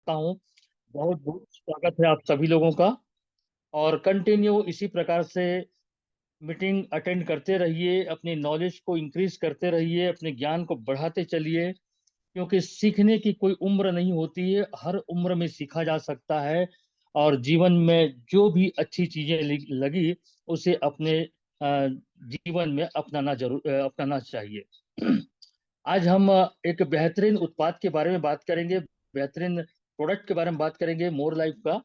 करता हूँ। बहुत बहुत स्वागत है आप सभी लोगों का। और कंटिन्यू इसी प्रकार से मीटिंग अटेंड करते रहिए, अपनी नॉलेज को इंक्रीज करते रहिए, अपने ज्ञान को बढ़ाते चलिए। क्योंकि सीखने की कोई उम्र नहीं होती है, हर उम्र में सीखा जा सकता है। और जीवन में जो भी अच्छी चीजें लगी उसे अपने जीवन में अपनाना चाहिए। आज हम एक बेहतरीन उत्पाद के बारे में बात करेंगे, बेहतरीन प्रोडक्ट के बारे में बात करेंगे, मोर लाइफ का।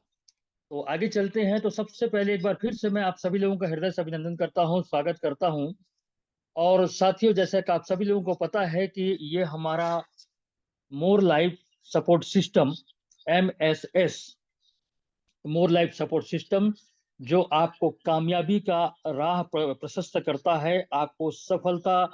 तो आगे चलते हैं। तो सबसे पहले एक बार फिर से मैं आप सभी लोगों का हृदय से अभिनंदन करता हूं, स्वागत करता हूं। और साथियों, जैसे कि आप सभी लोगों को पता है कि ये हमारा more life support system, MSS, more life support system, जो आपको कामयाबी का राह प्रशस्त करता है, आपको सफलता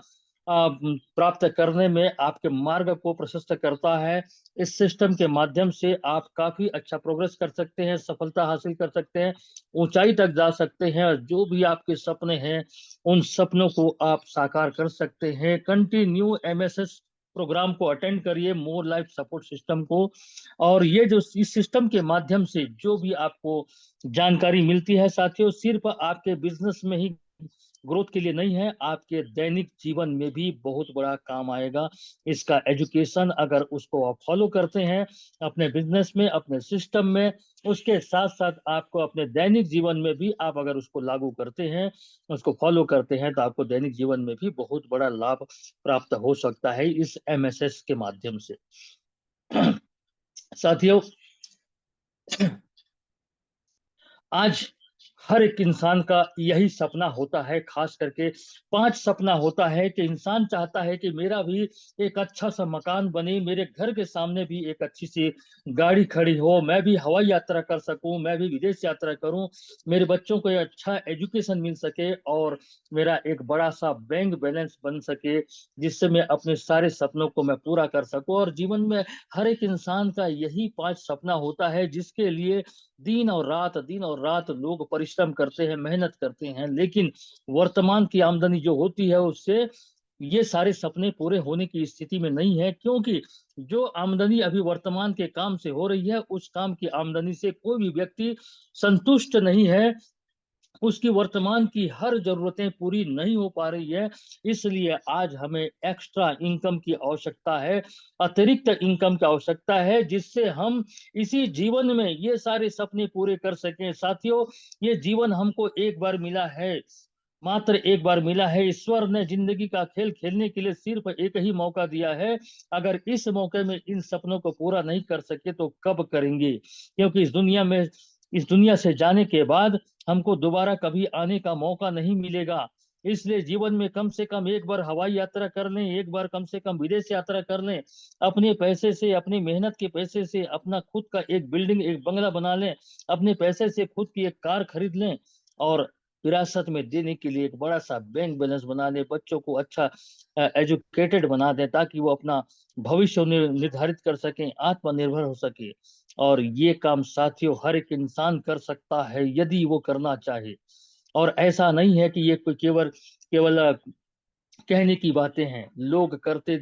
प्राप्त करने में आपके मार्ग को प्रशस्त करता है। इस सिस्टम के माध्यम से आप काफी अच्छा प्रोग्रेस कर सकते हैं, सफलता हासिल कर सकते हैं, ऊंचाई तक जा सकते हैं, और जो भी आपके सपने हैं उन सपनों को आप साकार कर सकते हैं। कंटिन्यू MSS प्रोग्राम को अटेंड करिए, मोर लाइफ सपोर्ट सिस्टम को। और ये जो इस सिस्टम के माध्यम से जो भी आपको जानकारी मिलती है साथियों, सिर्फ आपके बिजनेस में ही ग्रोथ के लिए नहीं है, आपके दैनिक जीवन में भी बहुत बड़ा काम आएगा। इसका एजुकेशन अगर उसको आप फॉलो करते हैं अपने बिजनेस में, अपने सिस्टम में, उसके साथ साथ आपको अपने दैनिक जीवन में भी आप अगर उसको लागू करते हैं, उसको फॉलो करते हैं, तो आपको दैनिक जीवन में भी बहुत बड़ा लाभ प्राप्त हो सकता है इस MSS के माध्यम से। साथियों, आज हर एक इंसान का यही सपना होता है, खास करके 5 सपना होता है कि इंसान चाहता है कि मेरा भी एक अच्छा सा मकान बने, मेरे घर के सामने भी एक अच्छी सी गाड़ी खड़ी हो, मैं भी हवाई यात्रा कर सकूं, मैं भी विदेश यात्रा करूं, मेरे बच्चों को एक अच्छा एजुकेशन मिल सके, और मेरा एक बड़ा सा बैंक बैलेंस बन सके, जिससे मैं अपने सारे सपनों को मैं पूरा कर सकूं। और जीवन में हर एक इंसान का यही 5 सपना होता है, जिसके लिए दिन और रात लोग परिश्रम करते हैं, मेहनत करते हैं। लेकिन वर्तमान की आमदनी जो होती है उससे ये सारे सपने पूरे होने की स्थिति में नहीं है, क्योंकि जो आमदनी अभी वर्तमान के काम से हो रही है, उस काम की आमदनी से कोई भी व्यक्ति संतुष्ट नहीं है, उसकी वर्तमान की हर जरूरतें पूरी नहीं हो पा रही है। इसलिए आज हमें एक्स्ट्रा इनकम की आवश्यकता है, अतिरिक्त इनकम की आवश्यकता है, जिससे हम इसी जीवन में ये सारे सपने पूरे कर सकें। साथियों, ये जीवन हमको एक बार मिला है, मात्र एक बार मिला है। ईश्वर ने जिंदगी का खेल खेलने के लिए सिर्फ एक ही मौका दिया है। अगर इस मौके में इन सपनों को पूरा नहीं कर सके तो कब करेंगे? क्योंकि इस दुनिया से जाने के बाद हमको दोबारा कभी आने का मौका नहीं मिलेगा। इसलिए जीवन में कम से कम एक बार हवाई यात्रा कर लें, एक बार कम से कम विदेश यात्रा कर लें, अपने पैसे से, अपनी मेहनत के पैसे से अपना खुद का एक बिल्डिंग, एक बंगला बना लें, अपने पैसे से खुद की एक कार खरीद लें, और विरासत में देने के लिए एक बड़ा सा बैंक बैलेंस बना लें, बच्चों को अच्छा एजुकेटेड बना दें, ताकि वो अपना भविष्य निर्धारित कर सकें, आत्मनिर्भर हो सके। और ये काम साथियों हर एक इंसान कर सकता है यदि वो करना चाहे। और ऐसा नहीं है कि ये कोई केवल केवल कहने की बातें हैं, लोग करते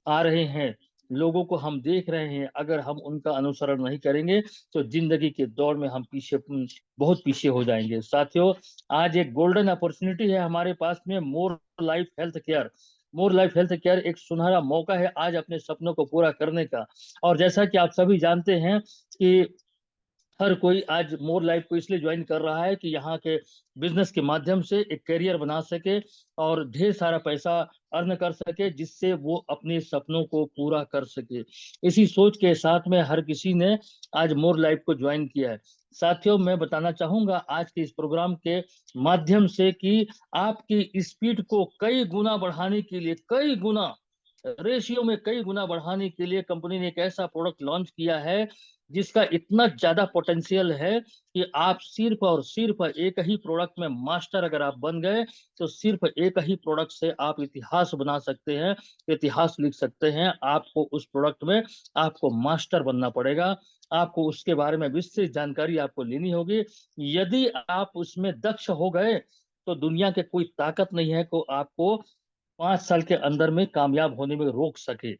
आ रहे हैं, लोगों को हम देख रहे हैं। अगर हम उनका अनुसरण नहीं करेंगे तो जिंदगी के दौड़ में हम बहुत पीछे हो जाएंगे। साथियों, आज एक गोल्डन अपॉर्चुनिटी है हमारे पास में, more life health care. More life health care एक सुनहरा मौका है आज अपने सपनों को पूरा करने का। और जैसा कि आप सभी जानते हैं कि हर कोई आज मोर लाइफ को इसलिए ज्वाइन कर रहा है कि यहाँ के बिजनेस के माध्यम से एक करियर बना सके और ढेर सारा पैसा अर्न कर सके, जिससे वो अपने सपनों को पूरा कर सके। इसी सोच के साथ में हर किसी ने आज मोर लाइफ को ज्वाइन किया है। साथियों, मैं बताना चाहूंगा आज के इस प्रोग्राम के माध्यम से कि आपकी स्पीड को कई गुना बढ़ाने के लिए, कई गुना रेशियो में कई गुना बढ़ाने के लिए कंपनी ने एक ऐसा प्रोडक्ट लॉन्च किया है जिसका इतना ज्यादा पोटेंशियल है कि आप सिर्फ और सिर्फ एक ही प्रोडक्ट में मास्टर अगर आप बन गए, तो सिर्फ एक ही प्रोडक्ट से आप इतिहास बना सकते हैं, इतिहास लिख सकते हैं। आपको उस प्रोडक्ट में आपको मास्टर बनना पड़ेगा, आपको उसके बारे में विस्तृत जानकारी आपको लेनी होगी। यदि आप उसमें दक्ष हो गए तो दुनिया के कोई ताकत नहीं है को आपको 5 साल के अंदर में कामयाब होने में रोक सके।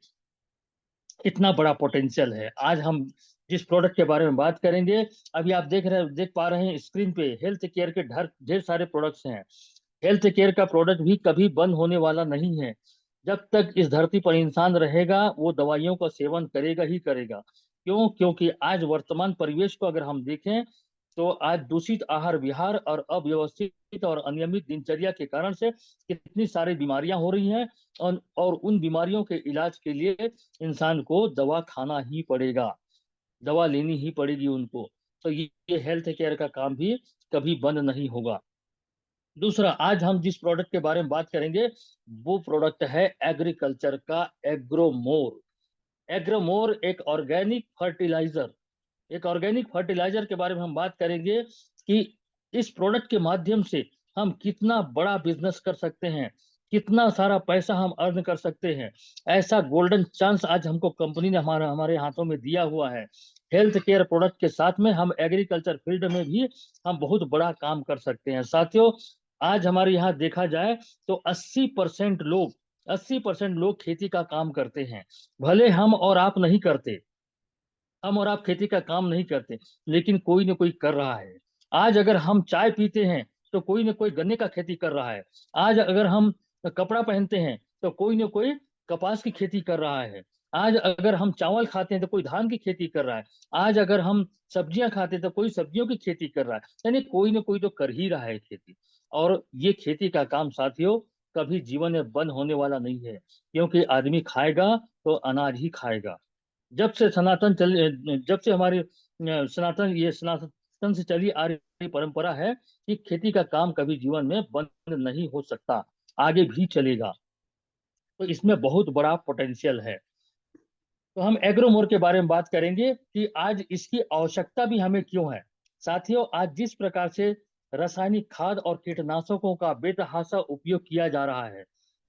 इतना बड़ा पोटेंशियल है। आज हम जिस प्रोडक्ट के बारे में बात करेंगे, अभी आप देख पा रहे हैं स्क्रीन पे, हेल्थ केयर के ढेर ढेर सारे प्रोडक्ट्स हैं। हेल्थ केयर का प्रोडक्ट भी कभी बंद होने वाला नहीं है। जब तक इस धरती पर इंसान रहेगा वो दवाइयों का सेवन करेगा ही करेगा। क्यों? क्योंकि आज वर्तमान परिवेश को अगर हम देखें तो आज दूषित आहार विहार और अव्यवस्थित और अनियमित दिनचर्या के कारण से कितनी सारी बीमारियां हो रही हैं। और उन बीमारियों के इलाज के लिए इंसान को दवा खाना ही पड़ेगा, दवा लेनी ही पड़ेगी उनको। तो ये हेल्थ केयर का काम भी कभी बंद नहीं होगा। दूसरा, आज हम जिस प्रोडक्ट के बारे में बात करेंगे वो प्रोडक्ट है एग्रीकल्चर का एग्रोमोर। एग्रोमोर एक ऑर्गेनिक फर्टिलाइजर के बारे में हम बात करेंगे कि इस प्रोडक्ट के माध्यम से हम कितना बड़ा बिजनेस कर सकते हैं, कितना सारा पैसा हम अर्न कर सकते हैं। ऐसा गोल्डन चांस आज हमको कंपनी ने हमारे हमारे हाथों में दिया हुआ है। हेल्थ केयर प्रोडक्ट के साथ में हम एग्रीकल्चर फील्ड में भी हम बहुत बड़ा काम कर सकते हैं। साथियों, आज हमारे यहाँ देखा जाए तो 80% लोग खेती का काम करते हैं। भले हम और आप खेती का काम नहीं करते, लेकिन कोई ना कोई कर रहा है। आज अगर हम चाय पीते हैं तो कोई ना कोई गन्ने का खेती कर रहा है। आज अगर हम कपड़ा पहनते हैं तो कोई ना कोई कपास की खेती कर रहा है। आज अगर हम चावल खाते हैं तो कोई धान की खेती कर रहा है। आज अगर हम सब्जियां खाते हैं तो कोई सब्जियों की खेती कर रहा है। यानी कोई ना कोई तो कर ही रहा है खेती। और ये खेती का काम साथियों कभी जीवन में बंद होने वाला नहीं है, क्योंकि आदमी खाएगा तो अनाज ही खाएगा। जब से हमारे सनातन से चली आ रही परंपरा है कि खेती का काम कभी जीवन में बंद नहीं हो सकता, आगे भी चलेगा। तो इसमें बहुत बड़ा पोटेंशियल है। तो हम एग्रोमोर के बारे में बात करेंगे कि आज इसकी आवश्यकता भी हमें क्यों है। साथियों, आज जिस प्रकार से रासायनिक खाद और कीटनाशकों का बेतहाशा उपयोग किया जा रहा है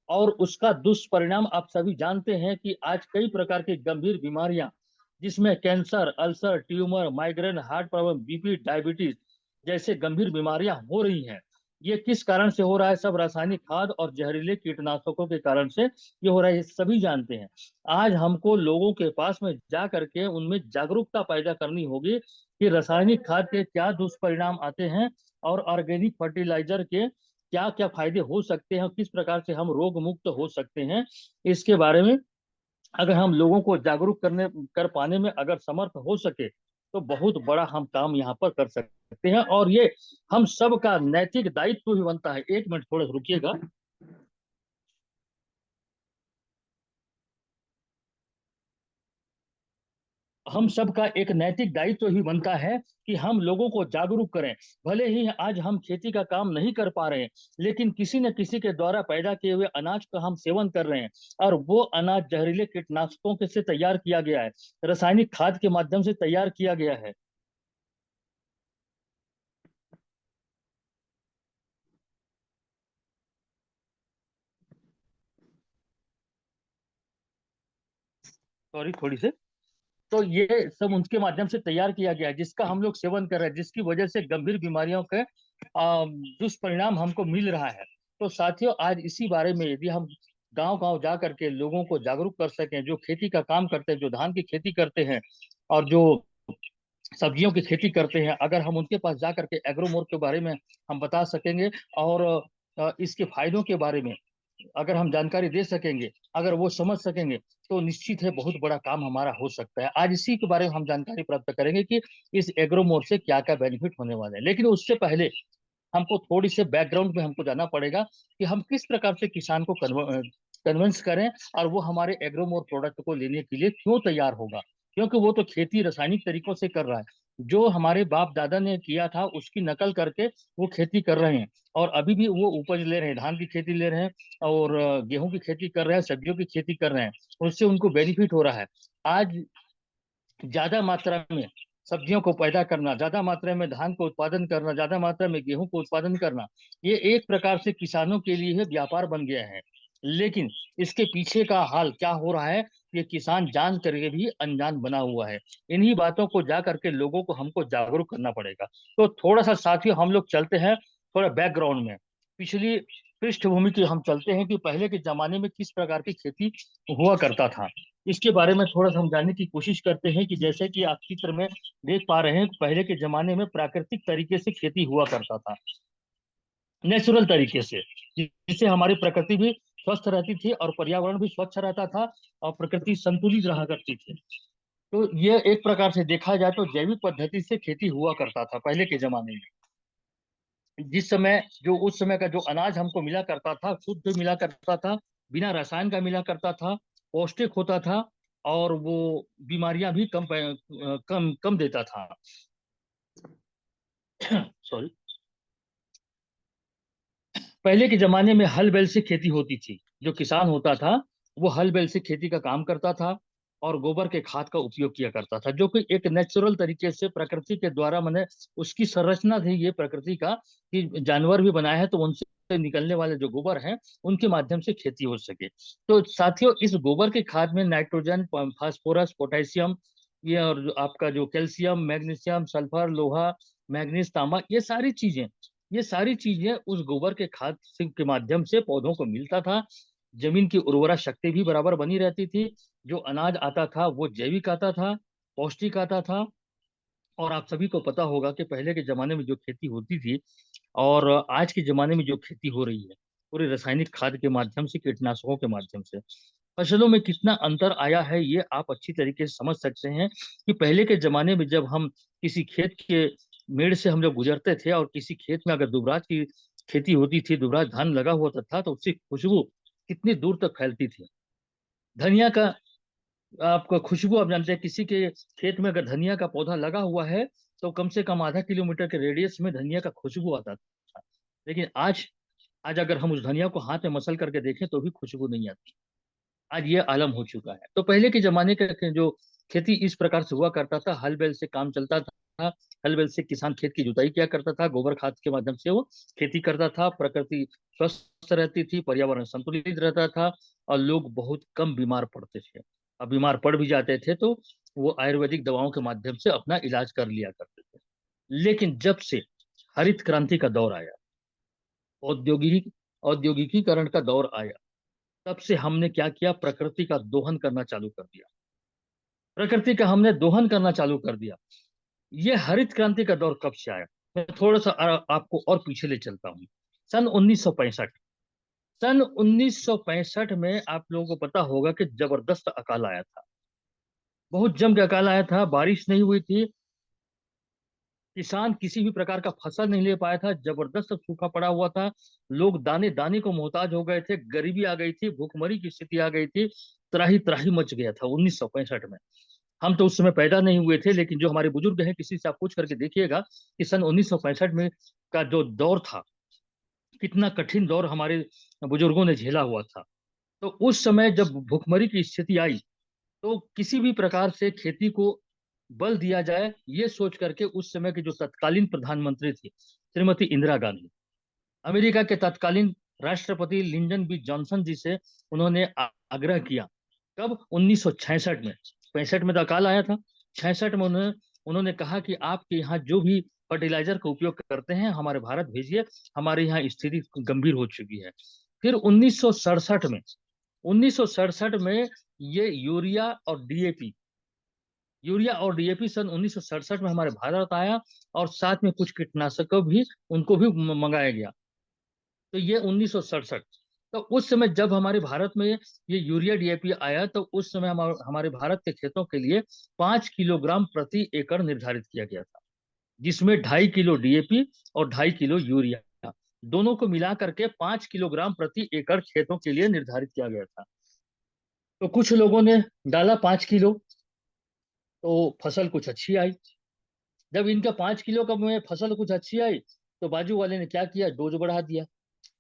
और उसका दुष्परिणाम आप सभी जानते हैं कि आज कई प्रकार की गंभीर बीमारियां, जिसमें cancer, ulcer, tumour, migraine, heart problem, BP, diabetes जैसे गंभीर बीमारियां हो रही हैं। ये किस कारण से हो रहा है? सब रासायनिक खाद और जहरीले कीटनाशकों के कारण से ये हो रहा है, ये सभी जानते हैं। आज हमको लोगों के पास में जा करके उनमें जागरूकता पैदा करनी होगी कि रासायनिक खाद के क्या दुष्परिणाम आते हैं और ऑर्गेनिक फर्टिलाइजर के क्या क्या फायदे हो सकते हैं, किस प्रकार से हम रोग मुक्त हो सकते हैं। इसके बारे में अगर हम लोगों को जागरूक कर पाने में अगर समर्थ हो सके तो बहुत बड़ा हम काम यहाँ पर कर सकते हैं। और ये हम सब का नैतिक दायित्व भी बनता है। एक मिनट थोड़ा रुकिएगा। हम सब का एक नैतिक दायित्व ही बनता है कि हम लोगों को जागरूक करें। भले ही आज हम खेती का काम नहीं कर पा रहे हैं, लेकिन किसी न किसी के द्वारा पैदा किए हुए अनाज का हम सेवन कर रहे हैं। और वो अनाज जहरीले कीटनाशकों के से तैयार किया गया है, रासायनिक खाद के माध्यम से तैयार किया गया है। सॉरी, थोड़ी से। तो ये सब उनके माध्यम से तैयार किया गया है, जिसका हम लोग सेवन कर रहे हैं, जिसकी वजह से गंभीर बीमारियों के दुष्परिणाम हमको मिल रहा है। तो साथियों, आज इसी बारे में यदि हम गांव गांव जा करके लोगों को जागरूक कर सकें, जो खेती का काम करते हैं, जो धान की खेती करते हैं और जो सब्जियों की खेती करते हैं, अगर हम उनके पास जा करके एग्रोमोर के बारे में हम बता सकेंगे और इसके फायदों के बारे में अगर हम जानकारी दे सकेंगे, अगर वो समझ सकेंगे, तो निश्चित है बहुत बड़ा काम हमारा हो सकता है। आज इसी के बारे में हम जानकारी प्राप्त करेंगे कि इस एग्रोमोर से क्या क्या बेनिफिट होने वाले हैं। लेकिन उससे पहले हमको थोड़ी से बैकग्राउंड में हमको जाना पड़ेगा कि हम किस प्रकार से किसान को कन्विंस करें और वो हमारे एग्रोमोर प्रोडक्ट को लेने के लिए क्यों तैयार होगा। क्योंकि वो तो खेती रासायनिक तरीकों से कर रहा है, जो हमारे बाप दादा ने किया था उसकी नकल करके वो खेती कर रहे हैं। और अभी भी वो उपज ले रहे हैं, धान की खेती ले रहे हैं और गेहूं की खेती कर रहे हैं, सब्जियों की खेती कर रहे हैं। उससे उनको बेनिफिट हो रहा है। आज ज्यादा मात्रा में सब्जियों को पैदा करना, ज्यादा मात्रा में धान को उत्पादन करना, ज्यादा मात्रा में गेहूं को उत्पादन करना, ये एक प्रकार से किसानों के लिए व्यापार बन गया है। लेकिन इसके पीछे का हाल क्या हो रहा है, ये किसान जान करके भी अनजान बना हुआ है। इन्हीं बातों को जा करके लोगों को हमको जागरूक करना पड़ेगा। तो थोड़ा सा साथियों हम लोग चलते हैं थोड़ा बैकग्राउंड में, पिछली पृष्ठभूमि की हम चलते हैं कि पहले के जमाने में किस प्रकार की खेती हुआ करता था। इसके बारे में थोड़ा सा हम जानने की कोशिश करते हैं कि जैसे कि आप चित्र में देख पा रहे हैं, पहले के जमाने में प्राकृतिक तरीके से खेती हुआ करता था, नेचुरल तरीके से, जिससे हमारी प्रकृति भी स्वस्थ रहती थी और पर्यावरण भी स्वच्छ रहता था और प्रकृति संतुलित रहा करती थी। तो ये एक प्रकार से देखा जाए तो जैविक पद्धति से खेती हुआ करता था पहले के जमाने में। जिस समय जो उस समय का जो अनाज हमको मिला करता था, शुद्ध मिला करता था, बिना रसायन का मिला करता था, पौष्टिक होता था, और वो बीमारियां भी कम कम देता था। सॉरी। पहले के जमाने में हल बैल से खेती होती थी। जो किसान होता था वो हल बैल से खेती का काम करता था और गोबर के खाद का उपयोग किया करता था, जो कि एक नेचुरल तरीके से प्रकृति के द्वारा, मैंने उसकी संरचना थी ये प्रकृति का, कि जानवर भी बनाए हैं तो उनसे निकलने वाले जो गोबर हैं उनके माध्यम से खेती हो सके। तो साथियों, इस गोबर के खाद में नाइट्रोजन, फास्फोरस, पोटेशियम, ये और आपका जो कैल्शियम, मैग्नीशियम, सल्फर, लोहा, मैग्नीज, तांबा, ये सारी चीजें उस गोबर के खाद के माध्यम से पौधों को मिलता था। जमीन की उर्वरा शक्ति भी बराबर बनी रहती थी। जो अनाज आता था वो जैविक आता था, पौष्टिक आता था। और आप सभी को पता होगा कि पहले के जमाने में जो खेती होती थी और आज के जमाने में जो खेती हो रही है, पूरे रासायनिक खाद के माध्यम से, कीटनाशकों के माध्यम से, फसलों में कितना अंतर आया है ये आप अच्छी तरीके से समझ सकते हैं। कि पहले के जमाने में जब हम किसी खेत के मेड़ से हम लोग गुजरते थे और किसी खेत में अगर दुबराज की खेती होती थी, दुबराज धान लगा हुआ था, तो उसकी खुशबू कितनी दूर तक फैलती थी। धनिया का, आपका खुशबू, आप जानते हैं किसी के खेत में अगर धनिया का पौधा लगा हुआ है तो कम से कम आधा किलोमीटर के रेडियस में धनिया का खुशबू आता था। लेकिन आज आज अगर हम उस धनिया को हाथ में मसल करके देखें तो भी खुशबू नहीं आती। आज ये आलम हो चुका है। तो पहले के जमाने का जो खेती इस प्रकार से हुआ करता था, हल बैल से काम चलता था। हल बैल से किसान खेत की जुताई किया करता था, गोबर खाद के माध्यम से वो खेती करता था, प्रकृति स्वस्थ रहती थी, पर्यावरण संतुलित रहता था, और लोग बहुत कम बीमार पड़ते थे। अब बीमार पड़ भी जाते थे तो वो आयुर्वेदिक दवाओं के माध्यम से अपना इलाज कर लिया करते थे। लेकिन जब से हरित क्रांति का दौर आया, औद्योगिक औद्योगिकीकरण का दौर आया, तब से हमने क्या किया, प्रकृति का दोहन करना चालू कर दिया। प्रकृति का हमने दोहन करना चालू कर दिया। ये हरित क्रांति का दौर कब से आया, मैं थोड़ा सा आपको और पीछे ले चलता हूँ। सन 1965। सन 1965 में आप लोगों को पता होगा कि जबरदस्त अकाल आया था। बहुत जम के अकाल आया था, बारिश नहीं हुई थी, किसान किसी भी प्रकार का फसल नहीं ले पाया था, जबरदस्त सूखा पड़ा हुआ था। लोग दाने दाने को मोहताज हो गए थे, गरीबी आ गई थी, भूखमरी की स्थिति आ गई थी, त्राही त्राही मच गया था 1965 में। हम तो उस समय पैदा नहीं हुए थे, लेकिन जो हमारे बुजुर्ग हैं, किसी से आप पूछ करके देखिएगा कि सन 1965 में का जो दौर था, कितना कठिन दौर हमारे बुजुर्गों ने झेला हुआ था। तो उस समय जब भूखमरी की स्थिति आई, तो किसी भी प्रकार से खेती को बल दिया जाए, ये सोच करके उस समय के जो तत्कालीन प्रधानमंत्री थी श्रीमती इंदिरा गांधी, अमेरिका के तत्कालीन राष्ट्रपति लिंडन बी जॉनसन जी से उन्होंने आग्रह किया। कब? 1966 में। 65 में तो अकाल आया था। 66 में उन्होंने उन्होंने कहा कि आपके यहाँ जो भी फर्टिलाइजर का उपयोग करते हैं हमारे भारत भेजिए, हमारे यहाँ स्थिति गंभीर हो चुकी है। फिर 1967 में ये यूरिया और डीएपी सन 1967 में हमारे भारत आया, और साथ में कुछ कीटनाशकों भी उनको भी मंगाया गया। तो ये 1967। तो उस समय जब हमारे भारत में ये यूरिया डीएपी आया, तो उस समय हमारे भारत के खेतों के लिए 5 किलोग्राम प्रति एकड़ निर्धारित किया गया था, जिसमें 2.5 किलो डीएपी और 2.5 किलो यूरिया, दोनों को मिला करके 5 किलोग्राम प्रति एकड़ खेतों के लिए निर्धारित किया गया था। तो कुछ लोगों ने डाला 5 किलो, तो फसल कुछ अच्छी आई। जब इनका 5 किलो का में फसल कुछ अच्छी आई, तो बाजू वाले ने क्या किया, डोज बढ़ा दिया,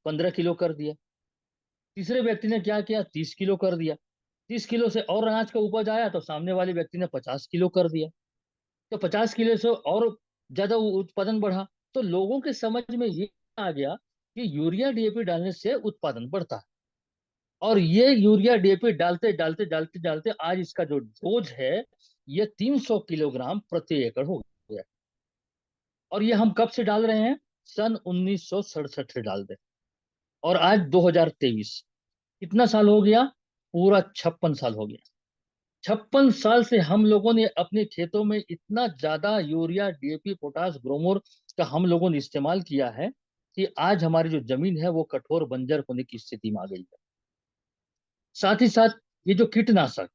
15 किलो कर दिया। तीसरे व्यक्ति ने क्या किया, 30 किलो कर दिया। 30 किलो से और अनाज का उपज आया, तो सामने वाले व्यक्ति ने 50 किलो कर दिया। तो 50 किलो से और ज्यादा उत्पादन बढ़ा। तो लोगों के समझ में ये आ गया कि यूरिया डीएपी डालने से उत्पादन बढ़ता है। और ये यूरिया डीएपी डालते डालते डालते डालते आज इसका जो डोज है, ये 300 किलोग्राम प्रति एकड़ हो गया। और ये हम कब से डाल रहे हैं? सन 1967 से डाल रहे हैं। और आज 2023, कितना साल हो गया? पूरा 56 साल हो गया। 56 साल से हम लोगों ने अपने खेतों में इतना ज्यादा यूरिया, डीएपी, पोटास, ग्रोमोर का हम लोगों ने इस्तेमाल किया है कि आज हमारी जो जमीन है वो कठोर बंजर होने की स्थिति में आ गई है। साथ ही साथ ये जो कीटनाशक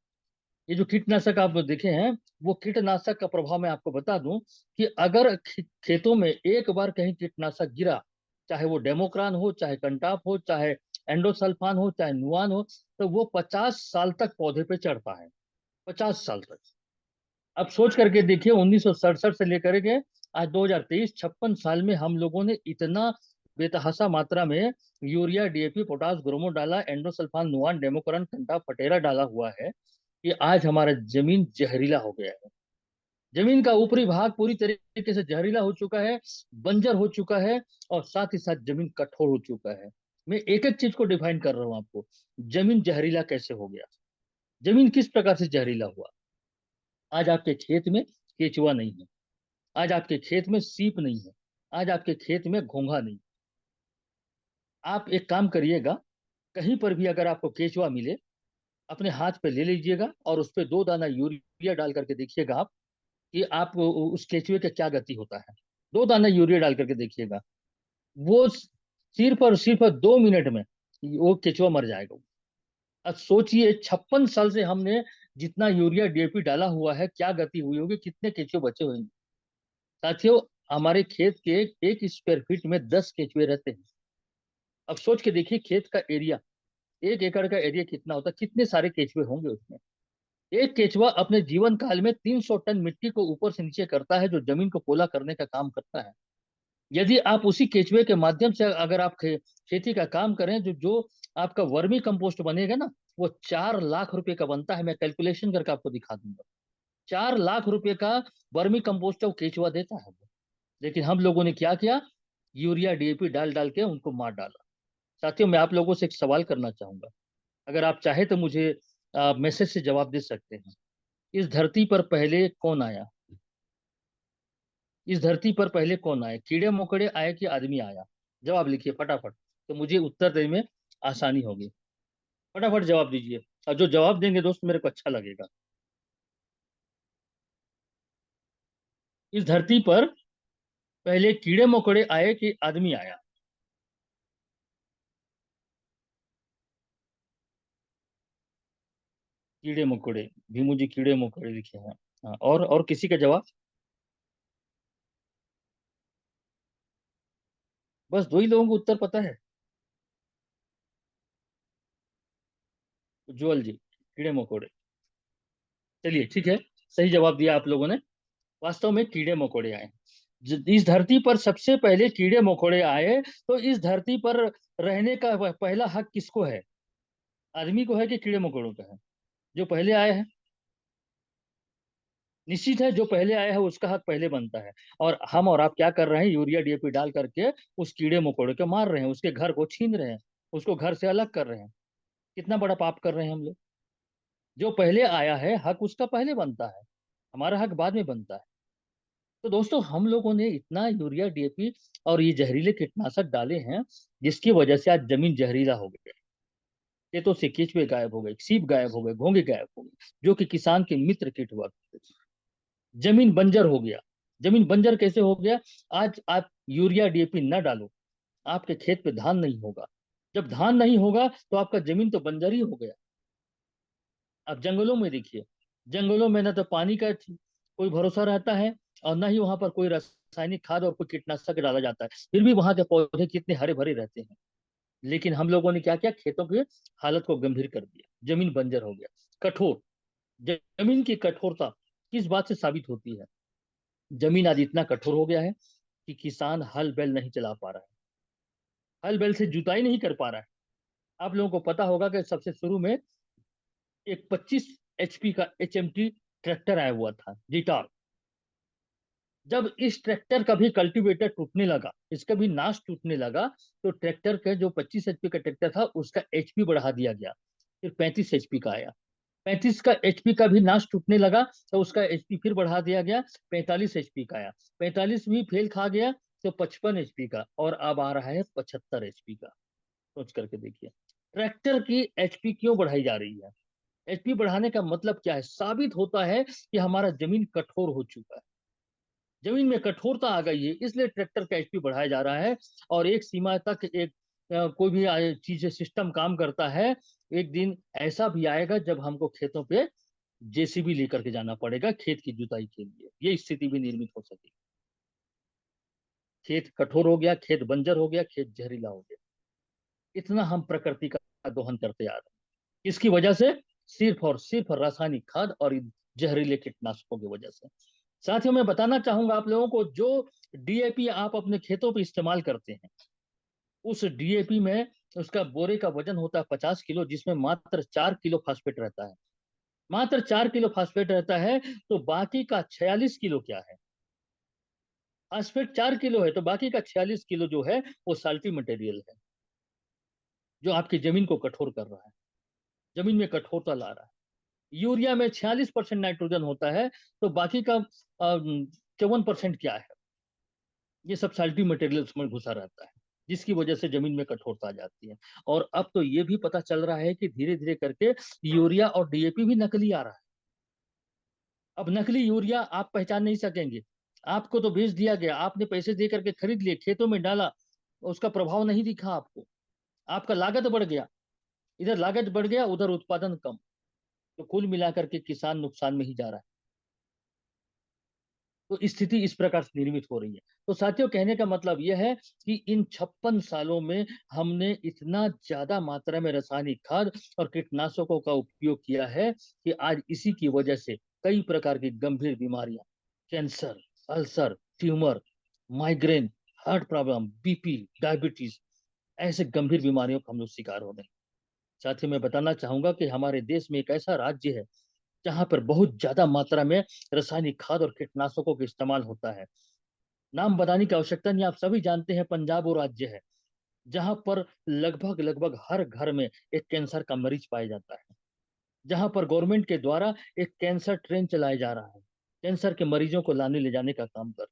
ये जो कीटनाशक आप देखे हैं, वो कीटनाशक का प्रभाव मैं आपको बता दूं कि अगर खेतों में एक बार कहीं कीटनाशक गिरा, चाहे वो डेमोक्रान हो, चाहे कंटाप हो, चाहे एंडोसल्फान हो, चाहे नुआन हो, तो वो 50 साल तक पौधे पे चढ़ता है। 50 साल तक। अब सोच करके देखिए, 1967 से लेकर के आज 2023, 56 साल में हम लोगों ने इतना बेतहाशा मात्रा में यूरिया, डीएपी, पोटास, ग्रोमो डाला, एंडोसल्फान, नुआन, डेमोकरन, कंटा, फटेरा डाला हुआ है कि आज हमारा जमीन जहरीला हो गया है। जमीन का ऊपरी भाग पूरी तरीके से जहरीला हो चुका है, बंजर हो चुका है, और साथ ही साथ जमीन कठोर हो चुका है। मैं एक एक चीज को डिफाइन कर रहा हूं आपको। जमीन जहरीला कैसे हो गया? जमीन किस प्रकार से जहरीला हुआ? आज आपके खेत में केचुआ नहीं है। आज आपके खेत में सीप नहीं है। आज आपके खेत में घोंघा नहीं। आप एक काम करिएगा, कहीं पर भी अगर आपको केचुआ मिले, अपने हाथ पे ले लीजिएगा और उस पे 2 दाना यूरिया डाल करके देखिएगा आप कि आप उस केचुए का क्या गति होता है। 2 दाना यूरिया डाल करके देखिएगा, वो सिर्फ 2 मिनट में वो केचुआ मर जाएगा। अब सोचिए, 56 साल से हमने जितना यूरिया, डीएपी डाला हुआ है, क्या गति हुई होगी, कितने केचुए बचे हुए? साथियों, हमारे खेत के 1 स्क्वायर फीट में 10 केचुए रहते हैं। अब सोच के देखिए, खेत का एरिया, 1 एकड़ का एरिया कितना होता है, कितने सारे केचुए होंगे उसमें। एक केचुआ अपने जीवन काल में 300 टन मिट्टी को ऊपर से नीचे करता है, जो जमीन को पोला करने का काम करता है। यदि आप उसी केचुए के माध्यम से अगर आप खेती का काम करें, जो जो आपका वर्मी कंपोस्ट बनेगा ना, वो 4 लाख रुपए का बनता है। मैं कैलकुलेशन करके आपको दिखा दूंगा। 4 लाख रुपए का वर्मी कंपोस्ट वो केचुआ देता है वो। लेकिन हम लोगों ने क्या किया? यूरिया, डीएपी डाल डाल के उनको मार डाला। साथियों, मैं आप लोगों से एक सवाल करना चाहूंगा। अगर आप चाहे तो मुझे मैसेज से जवाब दे सकते हैं। इस धरती पर पहले कौन आया? इस धरती पर पहले कौन आया? कीड़े मकोड़े आए कि आदमी आया? जवाब लिखिए फटाफट, तो मुझे उत्तर देने में आसानी होगी। फटाफट जवाब दीजिए, और जो जवाब देंगे दोस्त, मेरे को अच्छा लगेगा। इस धरती पर पहले कीड़े मकोड़े आए कि आदमी आया? कीड़े मकोड़े। भीमू जी कीड़े मकोड़े लिखे हैं। हाँ, और किसी का जवाब? बस 2 ही लोगों को उत्तर पता है। उज्जवल जी, कीड़े मकोड़े। चलिए ठीक है, सही जवाब दिया आप लोगों ने। वास्तव में कीड़े मकोड़े आए। इस धरती पर सबसे पहले कीड़े मकोड़े आए, तो इस धरती पर रहने का पहला हक किसको है? आदमी को है कि कीड़े मकोड़ों का है? जो पहले आए हैं। निश्चित है, जो पहले आया है उसका हक पहले बनता है। और हम और आप क्या कर रहे हैं? यूरिया, डीएपी डाल करके उस कीड़े मकोड़े को मार रहे हैं, उसके घर को छीन रहे हैं, उसको घर से अलग कर रहे हैं। कितना बड़ा पाप कर रहे हैं हम लोग। जो पहले आया है, हक उसका पहले बनता है। हमारा हक बाद में बनता है। तो दोस्तों, हम लोगों ने इतना यूरिया, डीएपी और ये जहरीले कीटनाशक डाले हैं, जिसकी वजह से आज जमीन जहरीला हो गई। खेतों से केचुए गायब हो गए, सीप गायब हो गए, घोंगे गायब हो गए, जो कि किसान के मित्र कीट हुआ करते थे। जमीन बंजर हो गया। जमीन बंजर कैसे हो गया? आज आप यूरिया, डीएपी न डालो, आपके खेत पे धान नहीं होगा। जब धान नहीं होगा तो आपका जमीन तो बंजर ही हो गया। अब जंगलों में देखिए, जंगलों में ना तो पानी का कोई भरोसा रहता है, और ना ही वहां पर कोई रासायनिक खाद और कोई कीटनाशक डाला जाता है। फिर भी वहां के पौधे कितने हरे भरे रहते हैं। लेकिन हम लोगों ने क्या किया? खेतों की हालत को गंभीर कर दिया, जमीन बंजर हो गया, कठोर। जमीन की कठोरता किस बात से साबित होती है? जमीन आज इतना कठोर हो गया है कि किसान हल बैल नहीं चला पा रहा है, हल बैल से जुताई नहीं कर पा रहा है। आप लोगों को पता होगा कि सबसे शुरू में एक 25 HP का HMT ट्रैक्टर आया हुआ था, जिटार। जब इस ट्रैक्टर का भी कल्टीवेटर टूटने लगा, इसका भी नाश टूटने लगा, तो ट्रैक्टर का जो 25 HP का ट्रैक्टर था, उसका एचपी बढ़ा दिया गया। फिर 35 HP का आया। 35 का एचपी का भी नाश टूटने लगा, तो उसका एचपी फिर बढ़ा दिया गया। 45 HP का आया। 45 भी फेल खा गया, तो 55 HP का, और अब आ रहा है 75 HP का। सोच करके देखिए, ट्रैक्टर की एचपी क्यों बढ़ाई जा रही है? एचपी बढ़ाने का मतलब क्या है? साबित होता है कि हमारा जमीन कठोर हो चुका है, जमीन में कठोरता आ गई है, इसलिए ट्रैक्टर का एचपी बढ़ाया जा रहा है। और एक सीमा तक एक कोई भी चीज सिस्टम काम करता है। एक दिन ऐसा भी आएगा जब हमको खेतों पे जेसीबी लेकर के जाना पड़ेगा खेत की जुताई के लिए, ये स्थिति भी निर्मित हो सकेगी। खेत कठोर हो गया, खेत बंजर हो गया, खेत जहरीला हो गया। इतना हम प्रकृति का दोहन करते आ रहे हैं, इसकी वजह से सिर्फ और सिर्फ रासायनिक खाद और जहरीले कीटनाशकों की वजह से। साथियों, मैं बताना चाहूंगा आप लोगों को, जो डीएपी आप अपने खेतों पे इस्तेमाल करते हैं, उस डीएपी में उसका बोरे का वजन होता है 50 किलो, जिसमें मात्र 4 किलो फास्फेट रहता है। मात्र 4 किलो फास्फेट रहता है, तो बाकी का 46 किलो क्या है? फास्फेट 4 किलो है, तो बाकी का 46 किलो जो है वो साल्टी मटेरियल है, जो आपकी जमीन को कठोर कर रहा है, जमीन में कठोरता ला रहा है। यूरिया में 46% नाइट्रोजन होता है, तो बाकी का 54% क्या है? ये सब साल्टी मटेरियल उसमें घुसा रहता है, जिसकी वजह से जमीन में कठोरता आ जाती है। और अब तो ये भी पता चल रहा है कि धीरे धीरे करके यूरिया और डीएपी भी नकली आ रहा है। अब नकली यूरिया आप पहचान नहीं सकेंगे। आपको तो बेच दिया गया, आपने पैसे दे करके खरीद लिए, खेतों में डाला, उसका प्रभाव नहीं दिखा आपको, आपका लागत बढ़ गया। इधर लागत बढ़ गया, उधर उत्पादन कम, तो कुल मिलाकर के किसान नुकसान में ही जा रहा है। तो स्थिति इस प्रकार से निर्मित हो रही है। तो साथियों, कहने का मतलब यह है कि इन 56 सालों में हमने इतना ज्यादा मात्रा में रासायनिक खाद और कीटनाशकों का उपयोग किया है कि आज इसी की वजह से कई प्रकार की गंभीर बीमारियां, cancer, ulcer, tumour, migraine, heart problem, BP, diabetes, ऐसे गंभीर बीमारियों का हम लोग शिकार हो रहे हैं। साथियों, मैं बताना चाहूंगा कि हमारे देश में एक ऐसा राज्य है जहां पर बहुत ज्यादा मात्रा में रासायनिक खाद और कीटनाशकों का इस्तेमाल होता है। नाम बताने की आवश्यकता नहीं, आप सभी जानते हैं, पंजाब वो राज्य है जहां पर लगभग लगभग हर घर में एक कैंसर का मरीज पाया जाता है, जहां पर गवर्नमेंट के द्वारा एक कैंसर ट्रेन चलाया जा रहा है, कैंसर के मरीजों को लाने ले जाने का काम कर।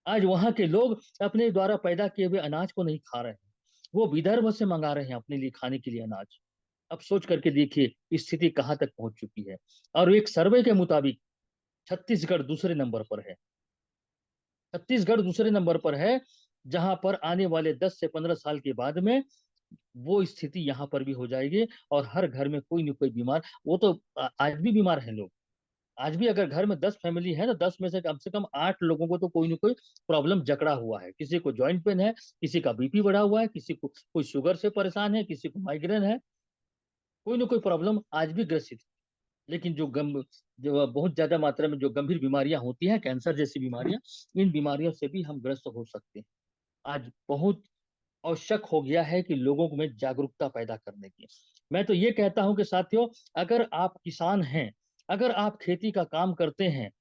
आज वहां के लोग अपने द्वारा पैदा किए हुए अनाज को नहीं खा रहे हैं, वो विदर्भ से मंगा रहे हैं अपने लिए खाने के लिए अनाज। अब सोच करके देखिए स्थिति कहां तक पहुंच चुकी है। और एक सर्वे के मुताबिक छत्तीसगढ़ दूसरे नंबर पर है। छत्तीसगढ़ दूसरे नंबर पर है, जहां पर आने वाले 10 से 15 साल के बाद में वो स्थिति यहाँ पर भी हो जाएगी। और हर घर में कोई न कोई बीमार, वो तो आज भी बीमार हैं लोग। आज भी अगर घर में 10 फैमिली है, तो 10 में से कम 8 लोगों को तो कोई ना कोई प्रॉब्लम जकड़ा हुआ है। किसी को जॉइंट पेन है, किसी का बीपी बढ़ा हुआ है, किसी को कोई शुगर से परेशान है, किसी को माइग्रेन है, कोई ना कोई प्रॉब्लम आज भी ग्रसित है। लेकिन जो बहुत ज्यादा मात्रा में जो गंभीर बीमारियां होती हैं, कैंसर जैसी बीमारियां, इन बीमारियों से भी हम ग्रस्त हो सकते हैं। आज बहुत आवश्यक हो गया है कि लोगों में जागरूकता पैदा करने की। मैं तो ये कहता हूं कि साथियों, अगर आप किसान हैं, अगर आप खेती का काम करते हैं,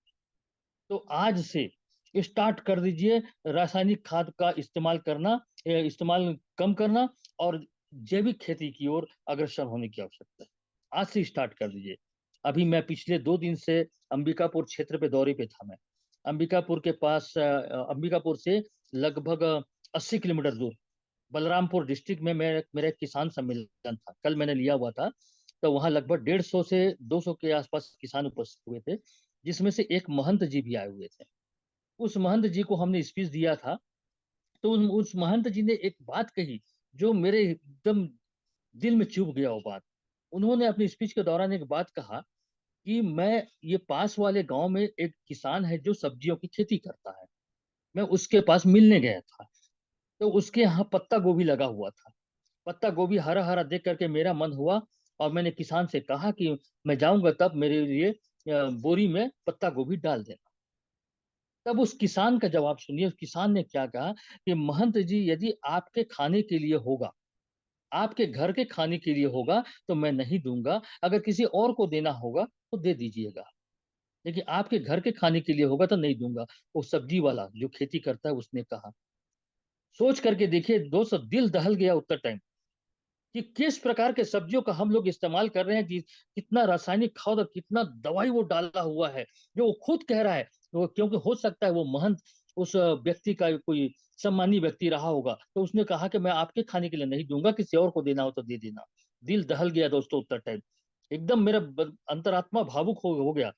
तो आज से स्टार्ट कर दीजिए रासायनिक खाद का इस्तेमाल करना, इस्तेमाल कम करना, और जैविक खेती की ओर अग्रसर होने की आवश्यकता है। आज से स्टार्ट कर दीजिए। अभी मैं पिछले 2 दिन से अंबिकापुर क्षेत्र पे दौरे पे था। मैं अंबिकापुर के पास, अंबिकापुर से लगभग 80 किलोमीटर दूर बलरामपुर डिस्ट्रिक्ट में मैं मेरा एक किसान सम्मेलन था, कल मैंने लिया हुआ था। तो वहां लगभग 150 से 200 के आसपास किसान उपस्थित हुए थे, जिसमें से एक महंत जी भी आए हुए थे। उस महंत जी को हमने स्पीच दिया था। तो उस महंत जी ने एक बात कही जो मेरे एकदम दिल में चुभ गया वो बात। उन्होंने अपनी स्पीच के दौरान एक बात कहा कि मैं, ये पास वाले गांव में एक किसान है जो सब्जियों की खेती करता है, मैं उसके पास मिलने गया था। तो उसके यहाँ पत्ता गोभी लगा हुआ था। पत्ता गोभी हरा हरा देख करके मेरा मन हुआ, और मैंने किसान से कहा कि मैं जाऊंगा तब मेरे लिए बोरी में पत्ता गोभी डाल देना। तब उस किसान का जवाब सुनिए, उस किसान ने क्या कहा कि महंत जी, यदि आपके खाने के लिए होगा, आपके घर के खाने के लिए होगा, तो मैं नहीं दूंगा। अगर किसी और को देना होगा तो दे दीजिएगा, लेकिन आपके घर के खाने के लिए होगा तो नहीं दूंगा। वो सब्जी वाला जो खेती करता है उसने कहा। सोच करके देखिए दोस्तों, दिल दहल गया उतना टाइम कि किस प्रकार के सब्जियों का हम लोग इस्तेमाल कर रहे हैं, कितना रासायनिक खाद और कितना दवाई वो डाला हुआ है, जो वो खुद कह रहा है। वो क्योंकि हो सकता है वो महंत उस व्यक्ति का कोई सम्मानी व्यक्ति रहा होगा, तो उसने कहा कि मैं आपके खाने के लिए नहीं दूंगा, किसी और को देना हो तो दे देना। दिल दहल गया दोस्तों उतना टाइम। एकदम मेरा अंतरात्मा भावुक हो गया।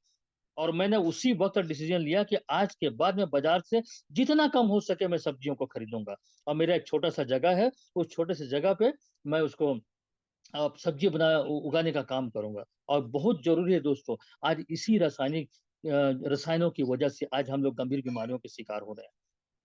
और मैंने उसी वक्त डिसीजन लिया कि आज के बाद मैं बाजार से जितना कम हो सके मैं सब्जियों को खरीदूंगा। और मेरा एक छोटा सा जगह है, उस छोटे से जगह पे मैं उसको सब्जी उगाने का काम करूंगा। और बहुत जरूरी है दोस्तों, आज इसी रसायनों की वजह से आज हम लोग गंभीर बीमारियों के शिकार हो रहे हैं।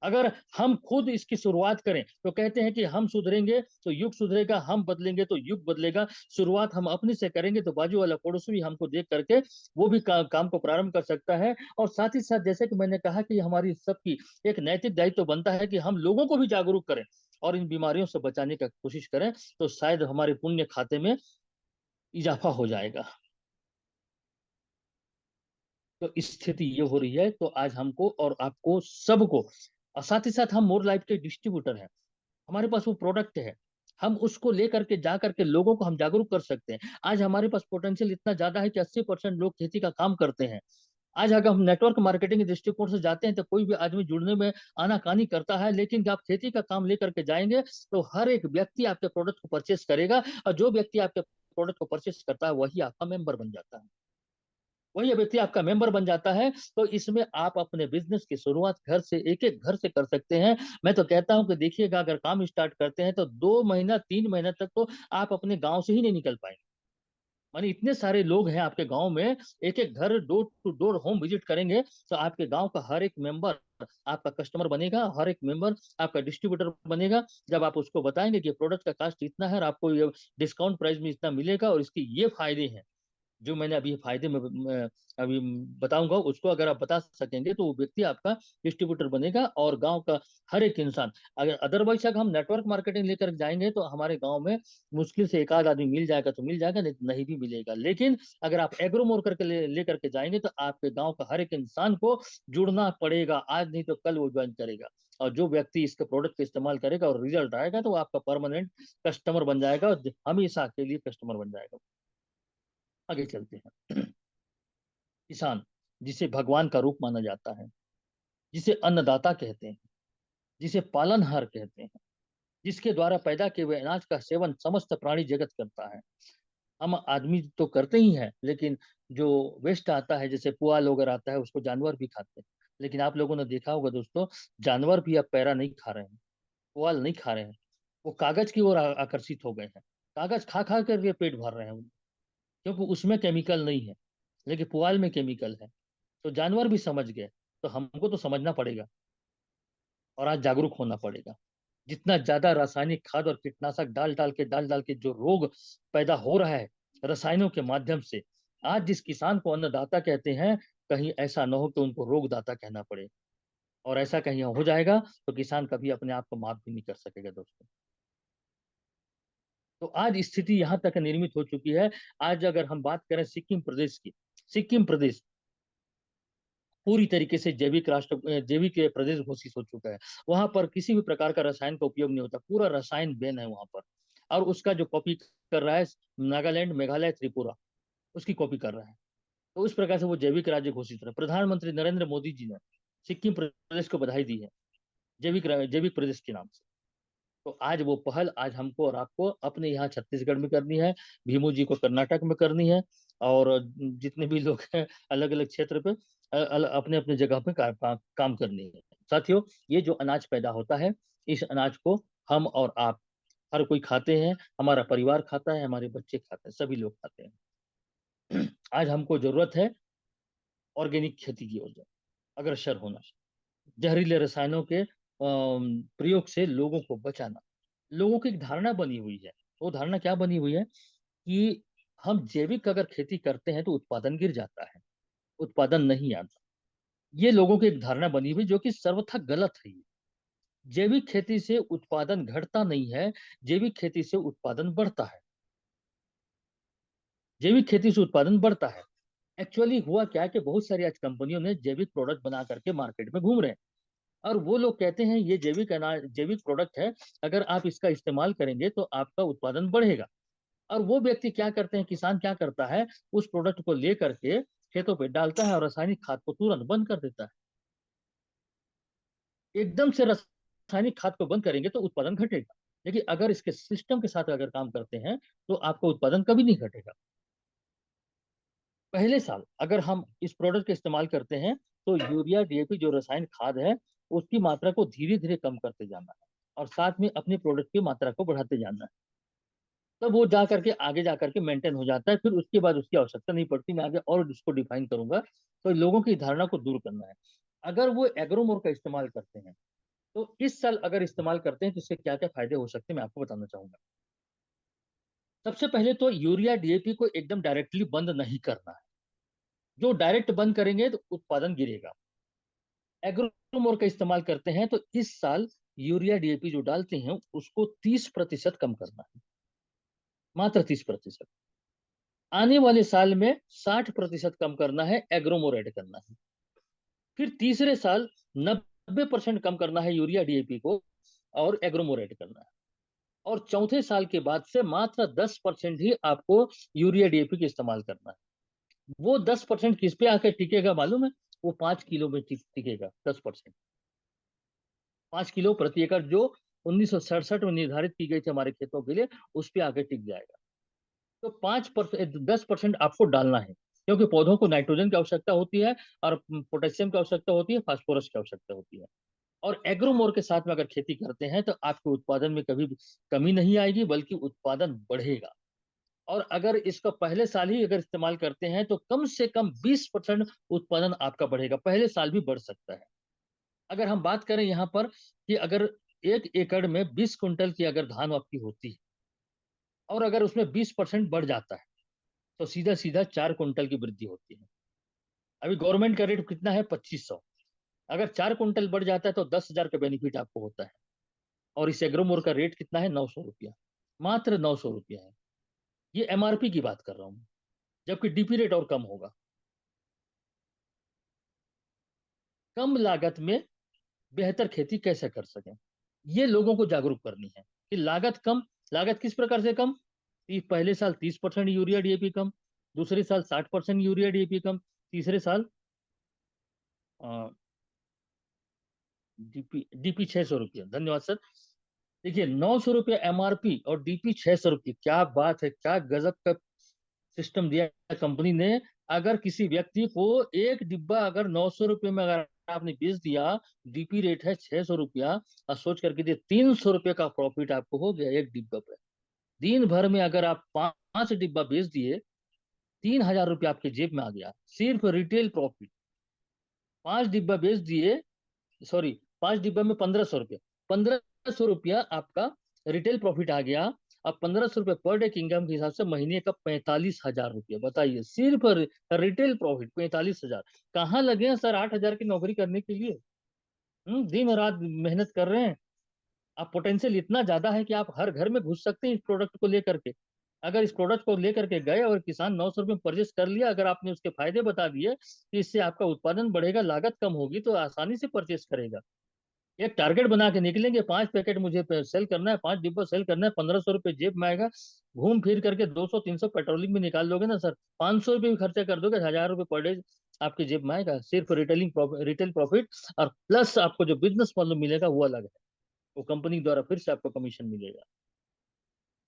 अगर हम खुद इसकी शुरुआत करें, तो कहते हैं कि हम सुधरेंगे तो युग सुधरेगा, हम बदलेंगे तो युग बदलेगा। शुरुआत हम अपने से करेंगे तो बाजू वाला पड़ोसी भी हमको देख करके वो भी काम को प्रारंभ कर सकता है। और साथ ही साथ जैसे कि मैंने कहा कि हमारी सबकी एक नैतिक दायित्व तो बनता है कि हम लोगों को भी जागरूक करें और इन बीमारियों से बचाने का कोशिश करें, तो शायद हमारे पुण्य खाते में इजाफा हो जाएगा। तो स्थिति ये हो रही है, तो आज हमको और आपको सबको, और साथ ही साथ हम मोर लाइफ के डिस्ट्रीब्यूटर हैं, हमारे पास वो प्रोडक्ट है, हम उसको लेकर के जा करके लोगों को हम जागरूक कर सकते हैं। आज हमारे पास पोटेंशियल इतना ज्यादा है कि 80% लोग खेती का काम करते हैं। आज अगर हम नेटवर्क मार्केटिंग के दृष्टिकोण से जाते हैं तो कोई भी आदमी जुड़ने में आनाकानी करता है, लेकिन जब आप खेती का काम लेकर के जाएंगे तो हर एक व्यक्ति आपके प्रोडक्ट को परचेस करेगा। और जो व्यक्ति आपके प्रोडक्ट को परचेस करता है वही आपका मेंबर बन जाता है, वही व्यक्ति आपका मेंबर बन जाता है। तो इसमें आप अपने बिजनेस की शुरुआत घर से, एक एक घर से कर सकते हैं। मैं तो कहता हूं कि देखिएगा, अगर काम स्टार्ट करते हैं तो 2 महीना 3 महीना तक तो आप अपने गांव से ही नहीं निकल पाएंगे। माने इतने सारे लोग हैं आपके गांव में, एक एक घर door to door home visit करेंगे, तो आपके गांव का हर एक मेंबर आपका कस्टमर बनेगा, हर एक मेंबर आपका डिस्ट्रीब्यूटर बनेगा। जब आप उसको बताएंगे कि प्रोडक्ट का कास्ट इतना है और आपको ये डिस्काउंट प्राइस में इतना मिलेगा और इसके ये फायदे हैं, जो मैंने अभी फायदे में अभी बताऊंगा, उसको अगर आप बता सकेंगे तो वो व्यक्ति आपका डिस्ट्रीब्यूटर बनेगा। और गांव का हर एक इंसान, अगर अदरवाइज अगर हम नेटवर्क मार्केटिंग लेकर जाएंगे तो हमारे गांव में मुश्किल से एक आध आदमी मिल जाएगा तो मिल जाएगा, नहीं तो नहीं भी मिलेगा। लेकिन अगर आप एग्रो मोर करके लेकर के जाएंगे तो आपके गांव का हर एक इंसान को जुड़ना पड़ेगा, आज नहीं तो कल वो ज्वाइन करेगा। और जो व्यक्ति इसके प्रोडक्ट का इस्तेमाल करेगा और रिजल्ट आएगा तो वो आपका परमानेंट कस्टमर बन जाएगा और हमेशा के लिए कस्टमर बन जाएगा। आगे चलते हैं। किसान, जिसे भगवान का रूप माना जाता है, जिसे अन्नदाता कहते हैं, जिसे पालनहार कहते हैं, जिसके द्वारा पैदा किए हुए अनाज का सेवन समस्त प्राणी जगत करता है। हम आदमी तो करते ही हैं, लेकिन जो वेस्ट आता है जैसे पुआल वगैरह आता है उसको जानवर भी खाते हैं। लेकिन आप लोगों ने देखा होगा दोस्तों, जानवर भी अब पैरा नहीं खा रहे हैं, पुआल नहीं खा रहे हैं, वो कागज की ओर आकर्षित हो गए हैं। कागज खा खा करके पेट भर रहे हैं, क्योंकि उसमें केमिकल नहीं है, लेकिन पुआल में केमिकल है। तो जानवर भी समझ गए, तो हमको तो समझना पड़ेगा और आज जागरूक होना पड़ेगा। जितना ज्यादा रासायनिक खाद और कीटनाशक डाल डाल के जो रोग पैदा हो रहा है रसायनों के माध्यम से, आज जिस किसान को अन्नदाता कहते हैं, कहीं ऐसा न हो कि उनको रोगदाता कहना पड़े। और ऐसा कहीं हो जाएगा तो किसान कभी अपने आप को माफ भी नहीं कर सकेगा दोस्तों। तो आज स्थिति यहाँ तक निर्मित हो चुकी है। आज अगर हम बात करें सिक्किम प्रदेश की, सिक्किम प्रदेश पूरी तरीके से जैविक प्रदेश घोषित हो चुका है। वहां पर किसी भी प्रकार का रसायन का उपयोग नहीं होता, पूरा रसायन बैन है वहां पर। और उसका जो कॉपी कर रहा है नागालैंड, मेघालय, त्रिपुरा, उसकी कॉपी कर रहा है। तो उस प्रकार से वो जैविक राज्य घोषित हो रहा है। प्रधानमंत्री नरेंद्र मोदी जी ने सिक्किम प्रदेश को बधाई दी है जैविक प्रदेश के नाम से। तो आज वो पहल आज हमको और आपको अपने यहाँ छत्तीसगढ़ में करनी है, भीमू जी को कर्नाटक में करनी है, और जितने भी लोग हैं अलग अलग क्षेत्र पे अपने अपने जगह पे काम करनी है। साथियों, ये जो अनाज पैदा होता है, इस अनाज को हम और आप हर कोई खाते हैं, हमारा परिवार खाता है, हमारे बच्चे खाते हैं, सभी लोग खाते हैं। आज हमको जरूरत है ऑर्गेनिक खेती की ओर अग्रसर होना, जहरीले रसायनों के प्रयोग से लोगों को बचाना। लोगों की एक धारणा बनी हुई है, वो धारणा क्या बनी हुई है कि हम जैविक अगर खेती करते हैं तो उत्पादन गिर जाता है, उत्पादन नहीं आता। ये लोगों की एक धारणा बनी हुई जो कि सर्वथा गलत है। जैविक खेती से उत्पादन घटता नहीं है, जैविक खेती से उत्पादन बढ़ता है, जैविक खेती से उत्पादन बढ़ता है। एक्चुअली हुआ क्या है कि बहुत सारी आज कंपनियों ने जैविक प्रोडक्ट बना करके मार्केट में घूम रहे हैं, और वो लोग कहते हैं ये जैविक प्रोडक्ट है, अगर आप इसका इस्तेमाल करेंगे तो आपका उत्पादन बढ़ेगा। और वो व्यक्ति क्या करते हैं, किसान क्या करता है, उस प्रोडक्ट को लेकर के खेतों पे डालता है और रासायनिक खाद को तुरंत बंद कर देता है। एकदम से रासायनिक खाद को बंद करेंगे तो उत्पादन घटेगा, लेकिन अगर इसके सिस्टम के साथ अगर काम करते हैं तो आपका उत्पादन कभी नहीं घटेगा। पहले साल अगर हम इस प्रोडक्ट का इस्तेमाल करते हैं तो यूरिया डीएपी जो रसायन खाद है उसकी मात्रा को धीरे धीरे कम करते जाना है और साथ में अपने प्रोडक्ट की मात्रा को बढ़ाते जाना है। तब वो जा करके आगे जा करके मेंटेन हो जाता है, फिर उसके बाद उसकी आवश्यकता नहीं पड़ती। मैं आगे और उसको डिफाइन करूंगा। तो लोगों की धारणा को दूर करना है। अगर वो एग्रोमोर का इस्तेमाल करते हैं तो इस साल अगर इस्तेमाल करते हैं तो इसके क्या क्या फायदे हो सकते हैं मैं आपको बताना चाहूंगा। सबसे पहले तो यूरिया डीएपी को एकदम डायरेक्टली बंद नहीं करना है। जो डायरेक्ट बंद करेंगे तो उत्पादन गिरेगा। एग्रोमोर का इस्तेमाल करते हैं तो इस साल यूरिया डीएपी जो डालते हैं उसको 30% कम करना है, मात्र 30%। आने वाले साल में 60% कम करना है, एग्रोमोर ऐड करना है। फिर तीसरे साल 90% कम करना है यूरिया डीएपी को और एग्रोमोर ऐड करना है। और चौथे साल के बाद से मात्र 10% ही आपको यूरिया डीएपी का इस्तेमाल करना है। वो 10% किस पे आकर टिकेगा मालूम है? वो 5 किलो में टिकेगा। 10%, 5 किलो प्रति एकड़ जो 1967 में निर्धारित की गई थी हमारे खेतों के लिए, उस पे आगे टिक जाएगा। तो 5%, 10% आपको डालना है, क्योंकि पौधों को नाइट्रोजन की आवश्यकता होती है और पोटेशियम की आवश्यकता होती है, फास्फोरस की आवश्यकता होती है। और एग्रोमोर के साथ में अगर खेती करते हैं तो आपके उत्पादन में कभी भी कमी नहीं आएगी, बल्कि उत्पादन बढ़ेगा। और अगर इसका पहले साल ही अगर इस्तेमाल करते हैं तो कम से कम 20% उत्पादन आपका बढ़ेगा, पहले साल भी बढ़ सकता है। अगर हम बात करें यहाँ पर कि अगर 1 एकड़ में 20 कुंटल की अगर धान आपकी होती है और अगर उसमें 20% बढ़ जाता है तो सीधा सीधा 4 कुंटल की वृद्धि होती है। अभी गवर्नमेंट का रेट कितना है? 2500। अगर 4 कुंटल बढ़ जाता है तो 10,000 का बेनिफिट आपको होता है। और इस एग्रोमोर का रेट कितना है? 900 रुपया, मात्र 900 रुपया है। ये एमआरपी की बात कर रहा हूँ, जबकि डीपी रेट और कम होगा। कम लागत में बेहतर खेती कैसे कर सकें, ये लोगों को जागरूक करनी है कि लागत कम। लागत किस प्रकार से कम? कि पहले साल 30% यूरिया डीएपी कम, दूसरे साल 60% यूरिया डीएपी कम, तीसरे साल डीपी डीपी 600 रुपया। धन्यवाद सर। देखिए, 900 रुपया एमआरपी और डीपी 600 रुपये, क्या बात है, क्या गजब का सिस्टम दिया है कंपनी ने। अगर किसी व्यक्ति को एक डिब्बा अगर 900 रुपये में अगर आपने बेच दिया, डीपी रेट है 600 रुपया, और सोच करके दिए 300 रुपये का प्रॉफिट आपको हो गया एक डिब्बा पे। दिन भर में अगर आप 5 डिब्बा बेच दिए, 3,000 रुपया आपके जेब में आ गया, सिर्फ रिटेल प्रॉफिट। 5 डिब्बा बेच दिए, सॉरी, 5 डिब्बा में 1,500 रुपया, 1,500 रुपया आपका रिटेल प्रॉफिट आ गया। अब 1,500 रुपये पर डे के इनकम के हिसाब से महीने का 45,000 रुपया। बताइए, सिर्फ रिटेल प्रॉफिट 45,000। कहाँ लगे हैं सर 8,000 की नौकरी करने के लिए? दिन रात मेहनत कर रहे हैं। आप पोटेंशियल इतना ज्यादा है कि आप हर घर में घुस सकते हैं इस प्रोडक्ट को लेकर के। अगर इस प्रोडक्ट को लेकर के गए और किसान 900 रुपये में परचेस कर लिया, अगर आपने उसके फायदे बता दिए कि इससे आपका उत्पादन बढ़ेगा, लागत कम होगी, तो आसानी से परचेस करेगा। एक टारगेट बना के निकलेंगे, 5 पैकेट मुझे सेल करना है, 5 डिब्बा सेल करना है, 1,500 रुपये जेब में आएगा। घूम फिर करके 200-300 पेट्रोलिंग में निकाल लोगे ना सर, 500 रुपये भी खर्चा कर दोगे, 1,000 रुपये पर डे आपके जेब में आएगा, सिर्फ रिटेल प्रॉफिट। और प्लस आपको जो बिजनेस मतलब मिलेगा वो अलग है, वो कंपनी द्वारा फिर से आपको कमीशन मिलेगा।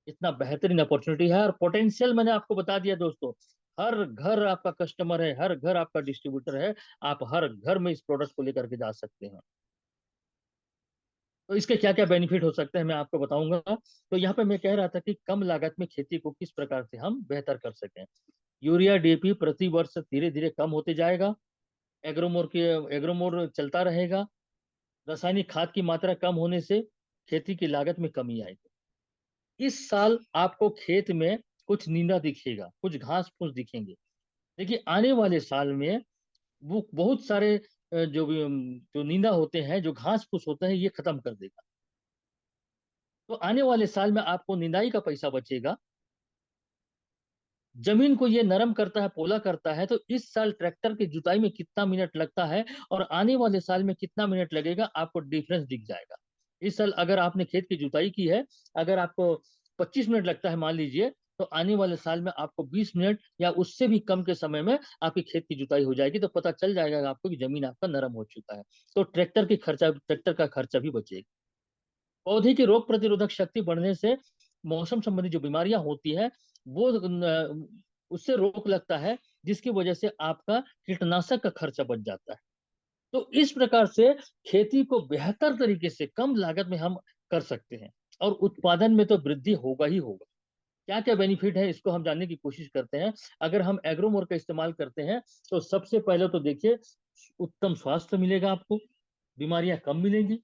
इतना बेहतरीन अपॉर्चुनिटी है, और पोटेंशियल मैंने आपको बता दिया दोस्तों। हर घर आपका कस्टमर है, हर घर आपका डिस्ट्रीब्यूटर है। आप हर घर में इस प्रोडक्ट को लेकर के जा सकते हैं। तो इसके क्या क्या बेनिफिट हो सकते हैं मैं आपको बताऊंगा। तो यहाँ पे मैं कह रहा था कि कम लागत में खेती को किस प्रकार से हम बेहतर कर सकें। यूरिया डीएपी प्रति वर्ष धीरे धीरे कम होते जाएगा। एग्रोमोर चलता रहेगा। रासायनिक खाद की मात्रा कम होने से खेती की लागत में कमी आएगी। इस साल आपको खेत में कुछ नींदा दिखेगा, कुछ घास फूस दिखेंगे। देखिए, आने वाले साल में वो बहुत सारे जो नींदा होते हैं, जो घास फूस होते हैं, ये खत्म कर देगा। तो आने वाले साल में आपको निंदाई का पैसा बचेगा। जमीन को ये नरम करता है, पोला करता है। तो इस साल ट्रैक्टर की जुताई में कितना मिनट लगता है और आने वाले साल में कितना मिनट लगेगा, आपको डिफरेंस दिख जाएगा। इस साल अगर आपने खेत की जुताई की है, अगर आपको 25 मिनट लगता है मान लीजिए, तो आने वाले साल में आपको 20 मिनट या उससे भी कम के समय में आपकी खेत की जुताई हो जाएगी। तो पता चल जाएगा आपको कि जमीन आपका नरम हो चुका है। तो ट्रैक्टर का खर्चा भी बचेगा। पौधे की रोग प्रतिरोधक शक्ति बढ़ने से मौसम संबंधी जो बीमारियां होती है वो उससे रोक लगता है। जिसकी वजह से आपका कीटनाशक का खर्चा बच जाता है। तो इस प्रकार से खेती को बेहतर तरीके से कम लागत में हम कर सकते हैं और उत्पादन में तो वृद्धि होगा ही होगा। क्या-क्या बेनिफिट है इसको हम जानने की कोशिश करते हैं। अगर हम एग्रोमोर का इस्तेमाल करते हैं तो सबसे पहले तो देखिए उत्तम स्वास्थ्य मिलेगा आपको, बीमारियाँ कम मिलेंगी,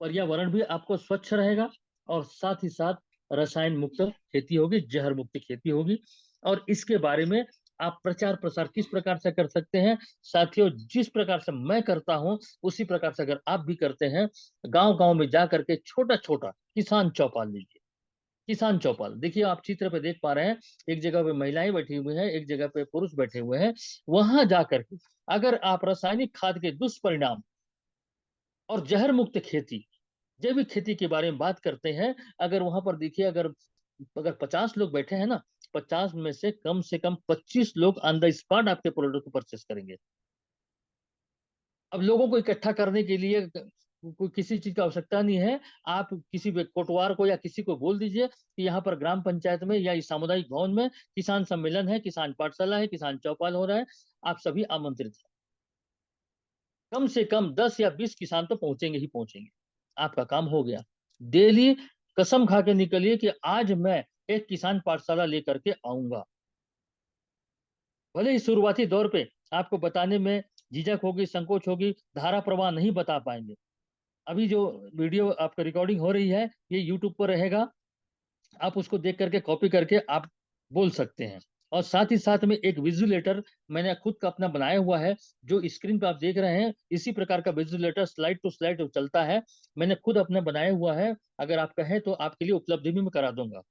पर्यावरण भी आपको स्वच्छ रहेगा और साथ ही साथ रसायन मुक्त खेती होगी, जहर मुक्त खेती होगी। और इसके बारे में आप प्रचार-प्रसार किस प्रकार से कर सकते हैं? साथियों, जिस प्रकार से मैं करता हूँ, उसी प्रकार से अगर आप भी करते हैं, गाँव-गाँव में जा कर के छोटा-छोटा किसान चौपाल लीजिए। किसान चौपाल, देखिए आप चित्र पे देख पा रहे हैं, एक जगह पे महिलाएँ बैठी हुई हैं, एक जगह पे पुरुष बैठे हुए हैं। वहाँ जाकर के अगर आप रासायनिक खाद के दुष्परिणाम और जहर मुक्त खेती, जैविक खेती के बारे में बात करते हैं, अगर वहाँ पर देखिए अगर अगर 50 लोग बैठे हैं ना, 50 में से कम 25 लोग ऑन द स्पॉट आपके प्रोडक्ट को परचेज़ करेंगे। अब लोगों को इकट्ठा करने के लिए कोई किसी चीज़ की आवश्यकता नहीं है। आप किसी भी कोटवार को या किसी को बोल दीजिए कि यहाँ पर ग्राम पंचायत में या इस सामुदायिक भवन में किसान सम्मेलन है, किसान पाठशाला है, किसान चौपाल हो रहा है, आप सभी आमंत्रित हैं। कम से कम 10 या 20 किसान तो पहुँचेंगे ही पहुँचेंगे। आपका काम हो गया। डेली कसम खा के निकलिए कि आज मैं एक किसान पाठशाला लेकर के आऊँगा। भले ही शुरुआती दौर पे आपको बताने में झिझक होगी, संकोच होगी, धारा प्रवाह नहीं बता पाएँगे। अभी जो वीडियो आपका रिकॉर्डिंग हो रही है, ये यूट्यूब पर रहेगा। आप उसको देख करके कॉपी करके आप बोल सकते हैं। और साथ ही साथ में एक विज़ुअलेटर मैंने खुद का अपना बनाया हुआ है, जो स्क्रीन पे आप देख रहे हैं, इसी प्रकार का विज़ुअलेटर स्लाइड टू स्लाइड जो चलता है, मैंने खुद अपना बनाया हुआ है। अगर आप कहें तो आपके लिए उपलब्धि भी मैं करा दूँगा।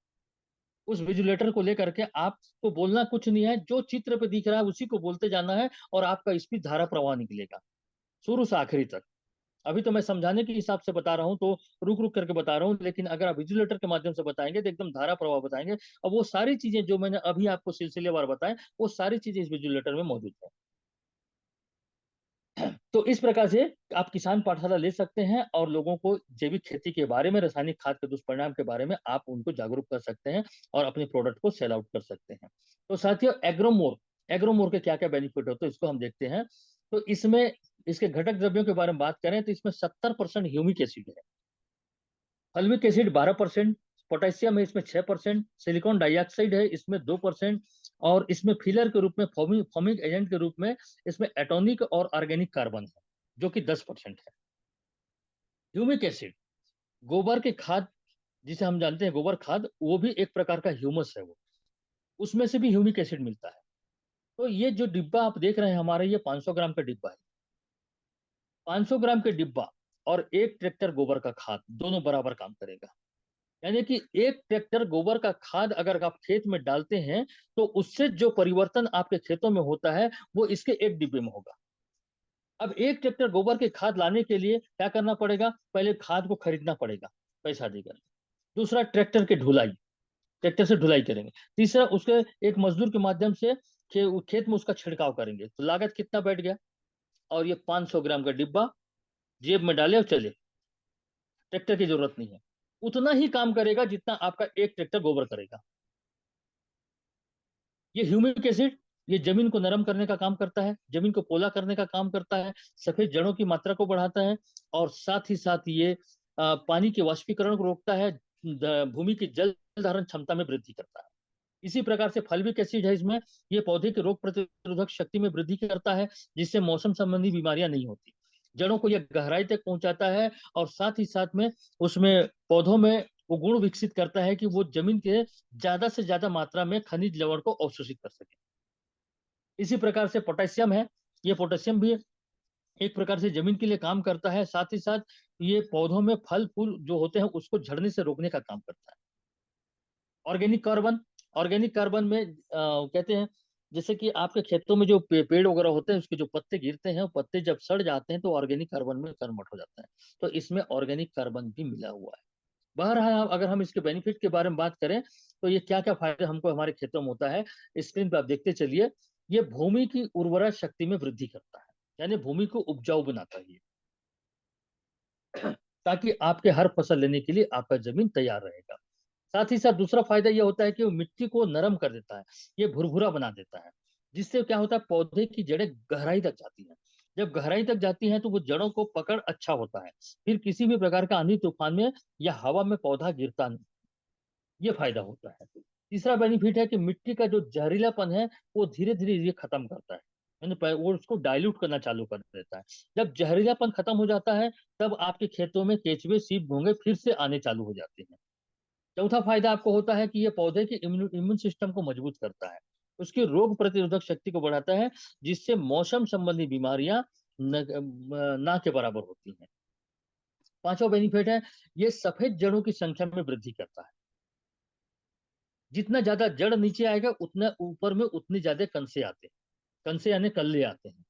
उस विज़ुअलेटर को लेकर के आपको बोलना कुछ नहीं है, जो चित्र पे दिख रहा है उसी को बोलते जाना है और आपका स्पीच धारा प्रवाह निकलेगा, शुरू से आखिरी तक। अभी तो मैं समझाने के हिसाब से बता रहा हूँ, तो रुक-रुक करके बता रहा हूँ, लेकिन अगर आप विज़ुअलेटर के माध्यम से बताएँगे, तो एकदम धारा प्रवाह बताएँगे और वो सारी चीज़ें जो मैंने अभी आपको सिलसिलेवार बताएँ, वो सारी चीज़ें इस विज़ुअलेटर में मौजूद हैं। तो इस प्रकार से आप किसान पाठशाला ले सकते हैं और लोगों को जैविक खेती के बारे में, रासायनिक खाद के दुष्परिणाम के बारे में आप उनको जागरूक कर सकते हैं और अपने प्रोडक्ट को सेल आउट कर सकते हैं। तो साथियों एग्रोमोर के क्या-क्या बेनिफिट होते हैं, इसको हम देखते हैं। तो इसमें इसके घटक द्रव्यों के बारे में बात करें, तो इसमें 70% ह्यूमिक एसिड है। फॉल्विक एसिड 12%, पोटेशियम है इसमें 6%, सिलिकॉन डाइऑक्साइड है इसमें 2% और इसमें फिलर के रूप में फॉर्मिंग एजेंट के रूप में इसमें एटॉनिक और ऑर्गेनिक कार्बन है, जो कि 10% है। ह्यूमिक एसिड, गोबर के खाद जिसे हम जानते हैं गोबर खाद, वो भी एक प्रकार का ह्यूमस है वो। उसमें से भी ह्यूमिक एसिड मिलता है। तो ये जो डिब्बा आप देख रहे हैं हमारा ये 500 ग्राम का डिब्बा है। 500 ग्राम के डिब्बा और 1 ट्रैक्टर गोबर का खाद, दोनों बराबर काम करेगा। यानी कि एक ट्रैक्टर गोबर का खाद अगर आप खेत में डालते हैं, तो उससे जो परिवर्तन आपके खेतों में होता है, वो इसके एक डिब्बे में होगा। अब एक ट्रैक्टर गोबर के खाद लाने के लिए क्या करना पड़ेगा? पहले खाद को खरीदना पड़ेगा, पैसा देकर। दूसरा ट्रैक्टर से ढुलाई करेंगे। तीसरा उसके एक मज़दूर के माध्यम से खेत में उसका छिड़काव करेंगे। तो लागत कितना बैठ गया? और ये 500 ग्राम का डिब्बा जेब में डाले और चले, ट्रैक्टर की ज़रूरत नहीं है। उतना ही काम करेगा जितना आपका एक ट्रैक्टर गोबर करेगा। ये ह्यूमिक एसिड ये जमीन को नरम करने का काम करता है, जमीन को पोला करने का काम करता है, सफेद जड़ों की मात्रा को बढ़ाता है और साथ ही साथ ये पानी के वाष्पीकरण को रोकता है, भूमि की जल धारण क्षमता में वृद्धि करता है। इसी प्रकार से फॉल्विक एसिड है इसमें, ये पौधे की रोग प्रतिरोधक शक्ति में वृद्धि करता है, जिससे मौसम संबंधी बीमारियां नहीं होती। जड़ों को यह गहराई तक पहुंचाता है और साथ ही साथ में उसमें पौधों में वो गुण विकसित करता है कि वो जमीन के ज्यादा से ज्यादा मात्रा में खनिज लवण को अवशोषित कर सके। इसी प्रकार से पोटेशियम है, ये पोटेशियम भी एक प्रकार से जमीन के लिए काम करता है, साथ ही साथ ये पौधों में फल फूल जो होते हैं उसको झड़ने से रोकने का काम करता है। ऑर्गेनिक कार्बन, ऑर्गेनिक कार्बन में कहते हैं जैसे कि आपके खेतों में जो पेड़ वगैरह होते हैं उसके जो पत्ते गिरते हैं, वो पत्ते जब सड़ जाते हैं तो ऑर्गेनिक कार्बन में कन्वर्ट हो जाता है। तो इसमें ऑर्गेनिक कार्बन भी मिला हुआ है। बहरहाल अगर हम इसके बेनिफिट के बारे में बात करें, तो ये क्या-क्या फ़ायदे हमको हमारे खेतों में होता है, स्क्रीन पे आप देखते चलिए। ये भूमि की उर्वरा शक्ति में वृद्धि करता है, यानी भूमि को उपजाऊ बनाता है ये, ताकि आपके हर फसल लेने के लिए आपका ज़मीन तैयार रहेगा। साथ ही साथ दूसरा फ़ायदा ये होता है कि वो मिट्टी को नरम कर देता है, ये भुरभुरा बना देता है, जिससे क्या होता है, पौधे की जड़ें गहराई तक जाती हैं। जब गहराई तक जाती हैं तो वो जड़ों को पकड़ अच्छा होता है, फिर किसी भी प्रकार का आंधी तूफान में या हवा में पौधा गिरता नहीं। ये फायदा होता है। तीसरा बेनिफिट है कि मिट्टी का जो जहरीलापन है वो धीरे धीरे ये खत्म करता है, वो उसको डाइल्यूट करना चालू कर देता है। जब जहरीलापन खत्म हो जाता है, तब आपके खेतों में केचुए, सीप, घोंगे फिर से आने चालू हो जाते हैं। चौथा फायदा आपको होता है कि ये पौधे के इम्यून सिस्टम को मजबूत करता है, उसकी रोग प्रतिरोधक शक्ति को बढ़ाता है, जिससे मौसम संबंधी बीमारियां ना के बराबर होती हैं। पांचवा बेनिफिट है, ये सफेद जड़ों की संख्या में वृद्धि करता है। जितना ज्यादा जड़ नीचे आएगा उतना ऊपर में उतने ज्यादा कंसे आते हैं। कंसे यानी कल्ले आते हैं।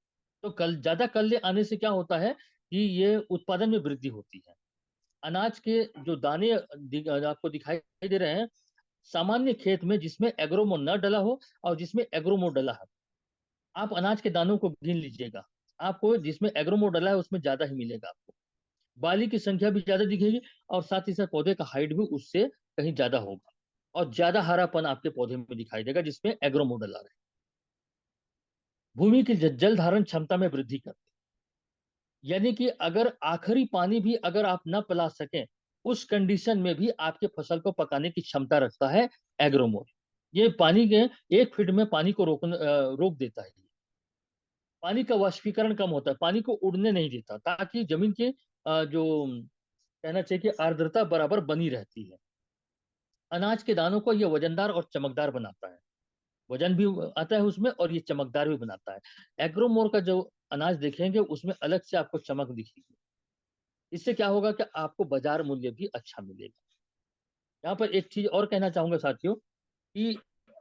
तो कल ज्यादा कल्ले आने से क्या होता है कि ये उत्पादन में वृद्धि होती है। अनाज के जो दाने आपको दिखाई दे रहे हैं, सामान्य खेत में जिसमें एग्रोमो न डला हो और जिसमें एग्रोमो डला है, आप अनाज के दानों को गिन लीजिएगा, आपको जिसमें एग्रोमो डला है उसमें ज्यादा ही मिलेगा आपको। बाली की संख्या भी ज्यादा दिखेगी, और साथ ही साथ पौधे का हाइट भी उससे कहीं ज्यादा होगा, और ज्यादा हरापन आपके पौधे में दिखाई देगा जिसमें एग्रोमो डला है। भूमि की जल धारण क्षमता में वृद्धि करते, यानी कि अगर आखिरी पानी भी अगर आप न पिला सकें, उस कंडीशन में भी आपके फसल को पकाने की क्षमता रखता है एग्रोमोर। ये पानी के 1 फीट में पानी को रोक देता है। पानी का वाष्पीकरण कम होता है, पानी को उड़ने नहीं देता, ताकि जमीन के जो कहना चाहिए कि आर्द्रता बराबर बनी रहती है। अनाज के दानों को यह वजनदार और चमकदार बनाता है, वजन भी आता है उसमें और ये चमकदार भी बनाता है। एग्रोमोर का जो अनाज देखेंगे उसमें अलग से आपको चमक दिखेगी। इससे क्या होगा कि आपको बाजार मूल्य भी अच्छा मिलेगा। यहाँ पर एक चीज और कहना चाहूंगा साथियों, कि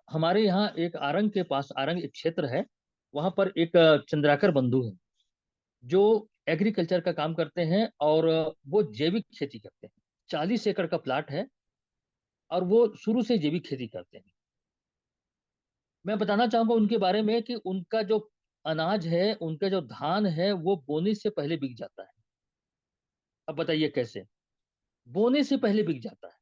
हमारे यहाँ एक आरंग के पास, आरंग एक क्षेत्र है, वहां पर एक चंद्राकर बंधु है, जो एग्रीकल्चर का काम करते हैं, और वो जैविक खेती करते हैं। 40 एकड़ का प्लाट है, और वो शुरू से जैविक खेती करते हैं। मैं बताना चाहूंगा उनके बारे में कि उनका जो अनाज है, उनका जो धान है, वो बोने से पहले बिक जाता है। अब बताइए कैसे? बोने से पहले बिक जाता है।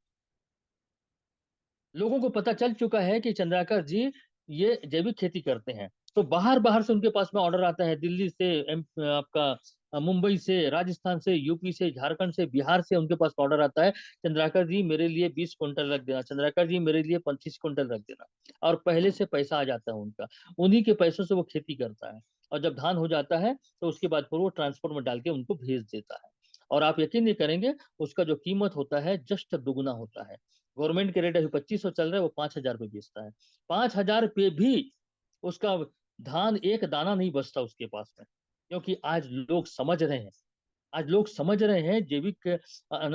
लोगों को पता चल चुका है कि चंद्राकर जी ये जैविक खेती करते हैं, तो बाहर बाहर से उनके पास में ऑर्डर आता है, दिल्ली से, आपका मुंबई से, राजस्थान से, यूपी से, झारखंड से, बिहार से उनके पास ऑर्डर आता है, चंद्राकर जी मेरे लिए 20 क्विंटल रख देना, चंद्राकर जी मेरे लिए 25 क्विंटल रख देना। और पहले से पैसा आ जाता है उनका, उन्हीं के पैसों से वो खेती करता है। और जब धान हो जाता है तो उसके बाद फिर वो ट्रांसपोर्ट में डाल के उनको भेज देता है। और आप यकीन नहीं करेंगे, उसका जो कीमत होता है जस्ट दुगुना होता है। गवर्नमेंट के रेट अभी 2500 चल रहा है, वो 5,000 रुपये बेचता है। 5,000 रुपये भी उसका धान एक दाना नहीं बचता उसके पास में। क्योंकि आज लोग समझ रहे हैं, आज लोग समझ रहे हैं जैविक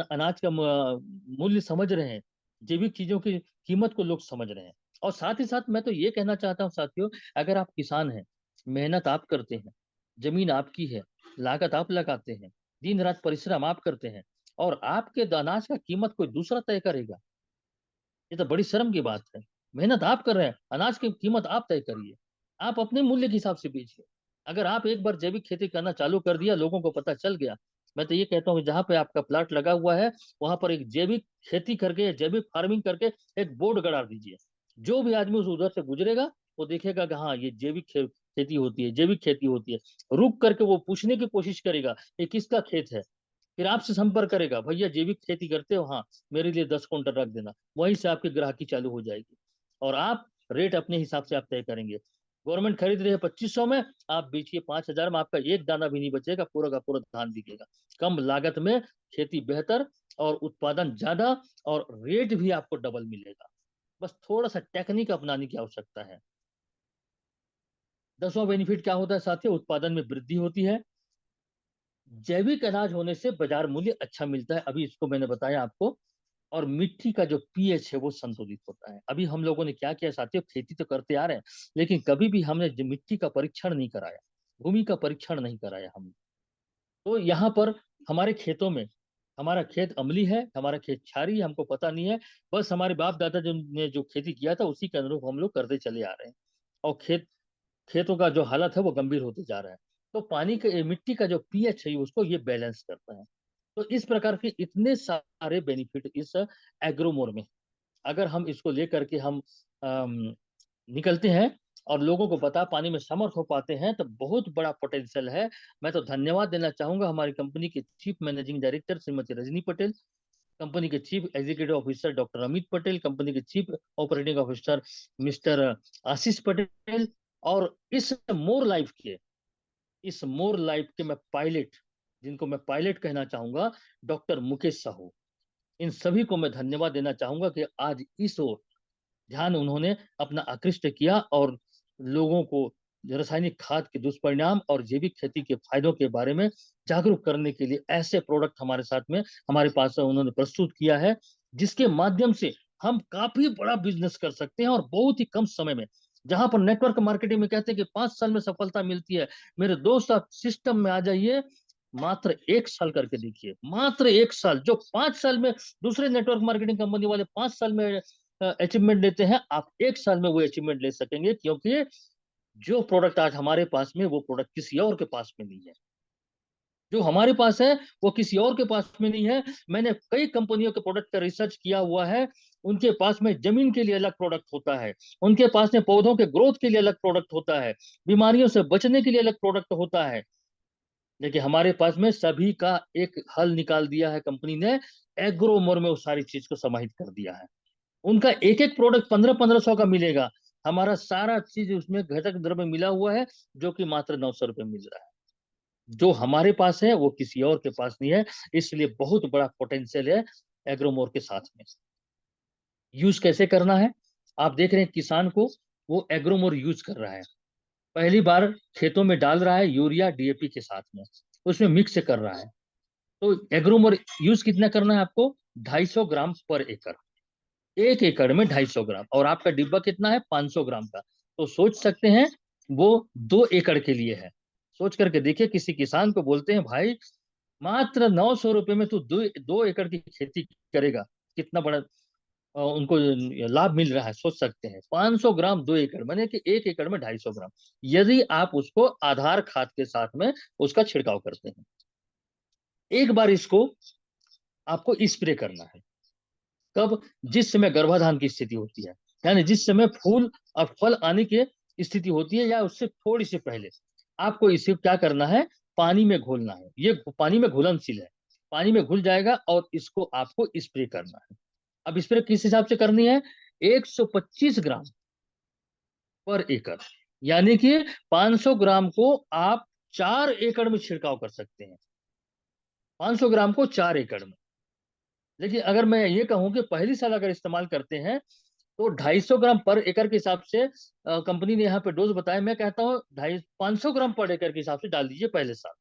अनाज का मूल्य समझ रहे हैं, जैविक चीजों की कीमत को लोग समझ रहे हैं। और साथ ही साथ मैं तो ये कहना चाहता हूँ साथियों, अगर आप किसान हैं, मेहनत आप करते हैं, जमीन आपकी है, लागत आप लगाते हैं, दिन रात परिश्रम आप करते हैं, और आपके अनाज का कीमत कोई दूसरा तय करेगा, ये तो बड़ी शर्म की बात है। मेहनत आप कर रहे हैं, अनाज की कीमत आप तय करिए, आप अपने मूल्य के हिसाब से बेचिए। अगर आप एक बार जैविक खेती करना चालू कर दिया, लोगों को पता चल गया, मैं तो ये कहता हूँ कि जहां पे आपका प्लाट लगा हुआ है, वहां पर एक जैविक खेती करके, जैविक फार्मिंग करके एक बोर्ड गड़ा दीजिए। जो भी आदमी उस उधर से गुजरेगा, वो देखेगा कि हाँ ये खेती होती है, जैविक खेती होती है। रुक करके वो पूछने की कोशिश करेगा ये किसका खेत है, फिर आपसे संपर्क करेगा, भैया जैविक खेती करते हो, हाँ मेरे लिए 10 क्विंटल रख देना। वहीं से आपकी ग्राहकी चालू हो जाएगी, और आप रेट अपने हिसाब से आप तय करेंगे। गवर्नमेंट खरीद रही है 2500 में, आप बेचिए 5,000 में, आपका एक दाना भी नहीं बचेगा, पूरा का पूरा धान बिकेगा। कम लागत में खेती बेहतर, और उत्पादन ज्यादा, और रेट भी आपको डबल मिलेगा। बस थोड़ा सा टेक्निक अपनाने की आवश्यकता है। 10वां बेनिफिट क्या होता है साथियों? उत्पादन में वृद्धि होती है। जैविक अनाज होने से बाजार मूल्य अच्छा मिलता है, अभी इसको मैंने बताया आपको। और मिट्टी का जो पीएच है वो संतुलित होता है। अभी हम लोगों ने क्या किया साथियों, खेती तो करते आ रहे हैं, लेकिन कभी भी हमने जो मिट्टी का परीक्षण नहीं कराया, भूमि का परीक्षण नहीं कराया हमने। तो यहाँ पर हमारे खेतों में, हमारा खेत अम्लीय है, हमारा खेत क्षारीय है, हमको पता नहीं है। बस हमारे बाप दादा जो ने जो खेती किया था उसी के अनुरूप हम लोग करते चले आ रहे हैं। और खेतों का जो हालत है वो गंभीर होते जा रहा है। तो पानी का, मिट्टी का जो पीएच है उसको ये बैलेंस करता है। तो इस प्रकार के इतने सारे बेनिफिट इस एग्रोमोर में, अगर हम इसको लेकर के हम अम, निकलते हैं, और लोगों को बता पाने में समर्थ हो पाते हैं, तो बहुत बड़ा पोटेंशियल है। मैं तो धन्यवाद देना चाहूंगा हमारी कंपनी के chief managing director Shrimati Rajni Patel, company के chief executive officer doctor Amit Patel, company के chief operating officer mister Ashish Patel, और इस मोर लाइफ के मैं पायलट, जिनको मैं पायलट कहना चाहूंगा, डॉक्टर मुकेश साहू। इन सभी को मैं धन्यवाद देना चाहूंगा कि आज इस ओर ध्यान उन्होंने अपना आकृष्ट किया और लोगों को रासायनिक खाद के दुष्परिणाम और जैविक खेती के फायदों के बारे में जागरूक करने के लिए ऐसे प्रोडक्ट हमारे साथ में हमारे पास उन्होंने प्रस्तुत किया है, जिसके माध्यम से हम काफी बड़ा बिजनेस कर सकते हैं और बहुत ही कम समय में। जहां पर नेटवर्क मार्केटिंग में कहते हैं कि 5 साल में सफलता मिलती है, मेरे दोस्त आप सिस्टम में आ जाइए, मात्र 1 साल करके देखिए, मात्र 1 साल। जो 5 साल में दूसरे नेटवर्क मार्केटिंग कंपनी वाले 5 साल में अचीवमेंट लेते हैं, आप 1 साल में वो अचीवमेंट ले सकेंगे, क्योंकि जो प्रोडक्ट आज हमारे पास में वो प्रोडक्ट किसी और के पास में नहीं है। जो हमारे पास है वो किसी और के पास में नहीं है। मैंने कई कंपनियों के प्रोडक्ट का रिसर्च किया हुआ है। उनके पास में जमीन के लिए अलग प्रोडक्ट होता है, उनके पास में पौधों के ग्रोथ के लिए अलग प्रोडक्ट होता है, बीमारियों से बचने के लिए अलग प्रोडक्ट होता है। देखिए हमारे पास में सभी का एक हल निकाल दिया है कंपनी ने, एग्रोमोर में उस सारी चीज को समाहित कर दिया है। उनका एक एक प्रोडक्ट 1500-1500 का मिलेगा, हमारा सारा चीज उसमें घटक द्रव्य मिला हुआ है, जो कि मात्र 900 रुपये मिल रहा है। जो हमारे पास है वो किसी और के पास नहीं है, इसलिए बहुत बड़ा पोटेंशियल है एग्रोमोर के साथ में। यूज कैसे करना है, आप देख रहे हैं किसान को, वो एग्रोमोर यूज कर रहा है, पहली बार खेतों में डाल रहा है यूरिया डीएपी के साथ में, उसमें मिक्स कर रहा है। तो एग्रोमोर यूज कितना करना है आपको, 250 ग्राम पर एकड़, 1 एकड़ में 250 ग्राम, और आपका डिब्बा कितना है, 500 ग्राम का। तो सोच सकते हैं वो 2 एकड़ के लिए है। सोच करके देखिए, किसी किसान को बोलते हैं भाई मात्र 900 रुपये में तू 2 एकड़ की खेती करेगा, कितना बड़ा उनको लाभ मिल रहा है, सोच सकते हैं। 500 ग्राम 2 एकड़, माने कि 1 एकड़ में 250 ग्राम, यदि आप उसको आधार खाद के साथ में उसका छिड़काव करते हैं। एक बार इसको आपको स्प्रे करना है, कब, जिस समय गर्भाधान की स्थिति होती है, यानी जिस समय फूल और फल आने की स्थिति होती है, या उससे थोड़ी सी पहले आपको इसे क्या करना है, पानी में घोलना है। ये पानी में घुलनशील है, पानी में घुल जाएगा और इसको आपको स्प्रे करना है। अब स्प्रे किस हिसाब से करनी है, 125 ग्राम पर एकड़, यानी कि 500 ग्राम को आप 4 एकड़ में छिड़काव कर सकते हैं, 500 ग्राम को 4 एकड़ में। लेकिन अगर मैं ये कहूं कि पहली साल अगर इस्तेमाल करते हैं, तो 250 ग्राम पर एकड़ के हिसाब से कंपनी ने यहाँ पे डोज बताया, मैं कहता हूँ 500 ग्राम पर एकड़ के हिसाब से डाल दीजिए पहले साल।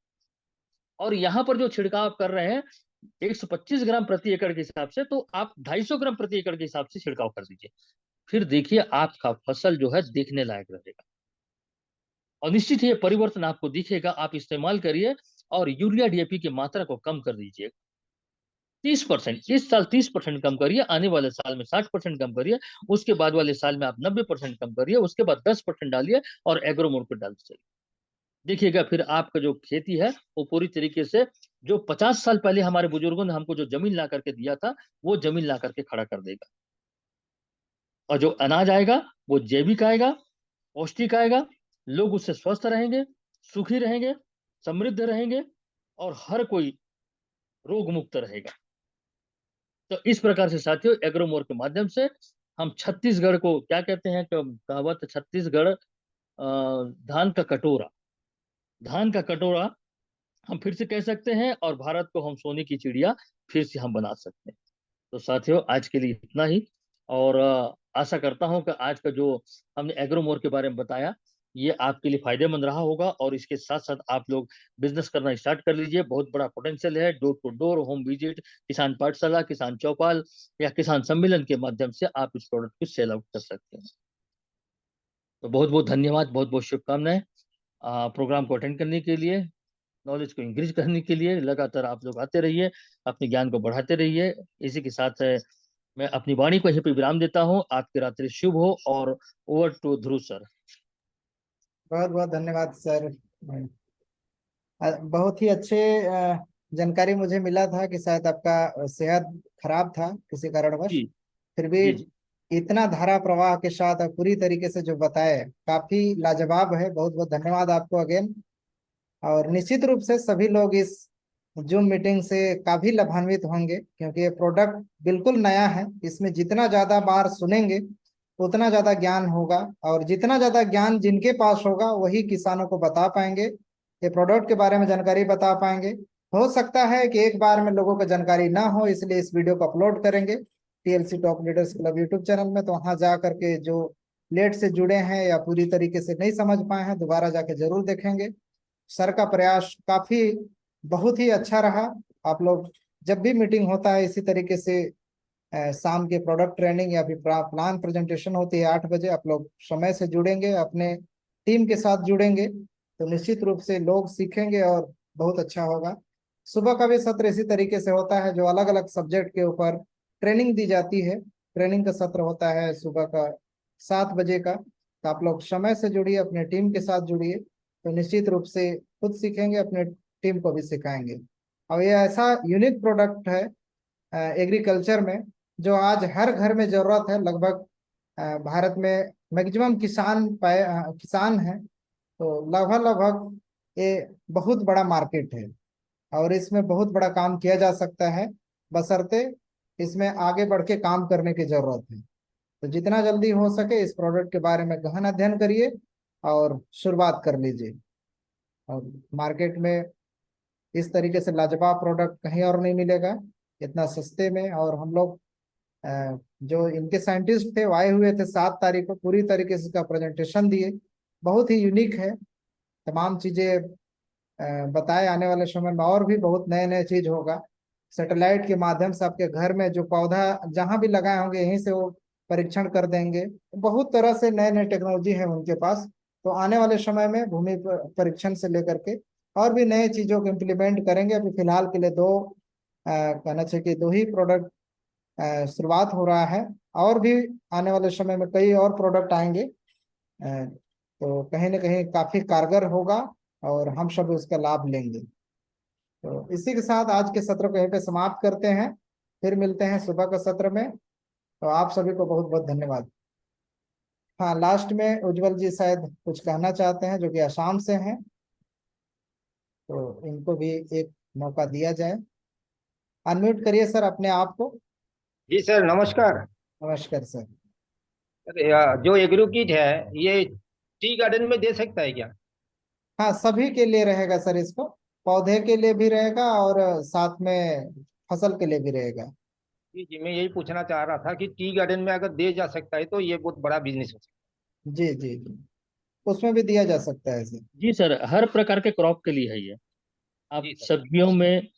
और यहाँ पर जो छिड़काव आप कर रहे हैं 125 ग्राम प्रति एकड़ के हिसाब से, तो आप 250 ग्राम प्रति एकड़ के हिसाब से छिड़काव कर दीजिए। फिर देखिए आपका फसल जो है देखने लायक रहेगा, और निश्चित ही ये परिवर्तन आपको दिखेगा। आप इस्तेमाल करिए और यूरिया डीएपी की मात्रा को कम कर दीजिए, 30%, इस साल 30% कम करिए, आने वाले साल में 60% कम करिए, उसके बाद वाले साल में आप 90% कम करिए, उसके बाद 10% डालिए और एग्रोमोर को डालते चलिए। देखिएगा फिर आपका जो खेती है वो पूरी तरीके से, जो 50 साल पहले हमारे बुजुर्गों ने हमको जो जमीन ला करके दिया था, वो जमीन ला करके खड़ा कर देगा। और जो अनाज आएगा वो जैविक आएगा, पौष्टिक आएगा, लोग उससे स्वस्थ रहेंगे, सुखी रहेंगे, समृद्ध रहेंगे, और हर कोई रोग मुक्त रहेगा। तो इस प्रकार से साथियों, एग्रोमोर के माध्यम से हम छत्तीसगढ़ को क्या कहते हैं, कहावत, छत्तीसगढ़ धान का कटोरा, धान का कटोरा हम फिर से कह सकते हैं, और भारत को हम सोने की चिड़िया फिर से हम बना सकते हैं। तो साथियों आज के लिए इतना ही, और आशा करता हूं कि आज का जो हमने एग्रोमोर के बारे में बताया, ये आपके लिए फायदेमंद रहा होगा, और इसके साथ साथ आप लोग बिजनेस करना स्टार्ट कर लीजिए। बहुत बड़ा पोटेंशियल है, door to door home visit, किसान पाठशाला, किसान चौपाल या किसान सम्मेलन के माध्यम से आप इस प्रोडक्ट को सेल आउट कर सकते हैं। तो बहुत बहुत धन्यवाद, बहुत बहुत शुभकामनाएं प्रोग्राम को अटेंड करने के लिए, नॉलेज को इंक्रीज करने के लिए। लगातार आप लोग आते रहिए, अपने ज्ञान को बढ़ाते रहिए। इसी के साथ मैं अपनी वाणी को यहीं पे विराम देता हूँ। आपकी रात्रि शुभ हो, और ओवर टू ध्रुव सर। बहुत बहुत धन्यवाद सर। बहुत ही अच्छे जानकारी मुझे मिला था कि शायद आपका सेहत खराब था किसी कारणवश, जी फिर भी जी जी। इतना धारा प्रवाह के साथ और पूरी तरीके से जो बताए, काफी लाजवाब है। बहुत बहुत धन्यवाद आपको अगेन। और निश्चित रूप से सभी लोग इस जूम मीटिंग से काफी लाभान्वित होंगे, क्योंकि ये प्रोडक्ट बिल्कुल नया है। इसमें जितना ज्यादा बार सुनेंगे उतना ज्यादा ज्ञान होगा, और जितना ज्यादा ज्ञान जिनके पास होगा वही किसानों को बता पाएंगे, ये प्रोडक्ट के बारे में जानकारी बता पाएंगे। हो सकता है कि एक बार में लोगों को जानकारी ना हो, इसलिए इस वीडियो को अपलोड करेंगे TLC top leaders club YouTube channel में। तो वहां जा करके जो लेट से जुड़े हैं या पूरी तरीके से नहीं समझ पाए हैं, दोबारा जाके जरूर देखेंगे। सर का प्रयास काफी बहुत ही अच्छा रहा। आप लोग जब भी मीटिंग होता है इसी तरीके से शाम के प्रोडक्ट ट्रेनिंग या फिर प्लान प्रेजेंटेशन होती है 8 बजे, आप लोग समय से जुड़ेंगे, अपने टीम के साथ जुड़ेंगे, तो निश्चित रूप से लोग सीखेंगे और बहुत अच्छा होगा। सुबह का भी सत्र इसी तरीके से होता है, जो अलग अलग सब्जेक्ट के ऊपर ट्रेनिंग दी जाती है। ट्रेनिंग का सत्र होता है सुबह का 7 बजे का। तो आप लोग समय से जुड़िए, अपने टीम के साथ जुड़िए, तो निश्चित रूप से खुद सीखेंगे, अपने टीम को भी सिखाएंगे। और ये ऐसा यूनिक प्रोडक्ट है एग्रीकल्चर में, जो आज हर घर में जरूरत है। लगभग भारत में मैक्सिमम किसान है, तो लगभग लगभग ये बहुत बड़ा मार्केट है और इसमें बहुत बड़ा काम किया जा सकता है, बशर्ते इसमें आगे बढ़ के काम करने की जरूरत है। तो जितना जल्दी हो सके इस प्रोडक्ट के बारे में गहन अध्ययन करिए और शुरुआत कर लीजिए। और मार्केट में इस तरीके से लाजवाब प्रोडक्ट कहीं और नहीं मिलेगा इतना सस्ते में। और हम लोग जो इनके साइंटिस्ट थे वो आए हुए थे 7 तारीख को, पूरी तरीके से इसका प्रेजेंटेशन दिए। बहुत ही यूनिक है, तमाम चीजें बताए। आने वाले समय में और भी बहुत नए नए चीज होगा। सैटेलाइट के माध्यम से आपके घर में जो पौधा जहां भी लगाए होंगे यहीं से वो परीक्षण कर देंगे। बहुत तरह से नए नए टेक्नोलॉजी है उनके पास। तो आने वाले समय में भूमि परीक्षण से लेकर के और भी नए चीजों को इम्प्लीमेंट करेंगे। अभी फिलहाल के लिए दो कहना चाहिए कि दो ही प्रोडक्ट शुरुआत हो रहा है, और भी आने वाले समय में कई और प्रोडक्ट आएंगे। तो कहीं ना कहीं काफी कारगर होगा और हम सब उसका लाभ लेंगे। तो इसी के साथ आज के सत्र को यहीं पे समाप्त करते हैं, फिर मिलते हैं सुबह का सत्र में। तो आप सभी को बहुत बहुत धन्यवाद। हाँ, लास्ट में उज्जवल जी शायद कुछ कहना चाहते हैं, जो कि असम से हैं, तो इनको भी एक मौका दिया जाए। अनम्यूट करिए सर अपने आप को। जी सर, नमस्कार। नमस्कार सर। अरे जो एग्रो किट है ये टी गार्डन में दे सकता है क्या? हाँ, सभी के लिए रहेगा सर, इसको पौधे के लिए भी रहेगा और साथ में फसल के लिए भी रहेगा। जी जी, मैं यही पूछना चाह रहा था कि टी गार्डन में अगर दे जा सकता है तो ये बहुत बड़ा बिजनेस हो सकता जी जी जी, उसमें भी दिया जा सकता है सर। जी सर, हर प्रकार के क्रॉप के लिए है ये। है। आप जी सर। सब्जियों में,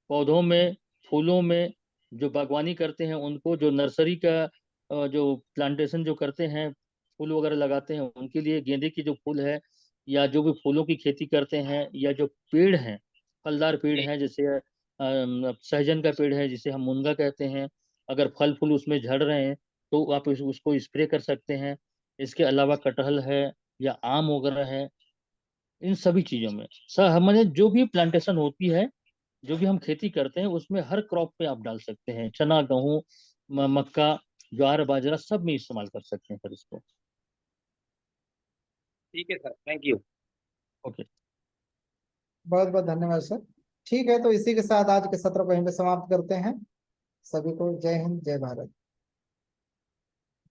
पौधों में, फूलों में, जो बागवानी करते हैं उनको, जो नर्सरी का जो प्लांटेशन जो करते हैं, फूल वगैरह लगाते हैं उनके लिए, गेंदे की जो फूल है, या जो भी फूलों की खेती करते हैं, या जो पेड़ हैं, फलदार पेड़ जी हैं, जैसे सहजन का पेड़ है जिसे हम मुनगा कहते हैं, अगर फल फूल उसमें झड़ रहे हैं तो आप उसको स्प्रे कर सकते हैं। इसके अलावा कटहल है या आम वगैरह है, इन सभी चीजों में सर हमारे जो भी प्लांटेशन होती है, जो भी हम खेती करते हैं, उसमें हर क्रॉप पे आप डाल सकते हैं। चना, गेहूं, मक्का, ज्वार, बाजरा, सब में इस्तेमाल कर सकते हैं सर इसको। ठीक है सर, थैंक यू। ओके। बहुत बहुत धन्यवाद सर। ठीक है, तो इसी के साथ आज के सत्र को यहीं पे समाप्त करते हैं। सभी को जय हिंद, जय भारत।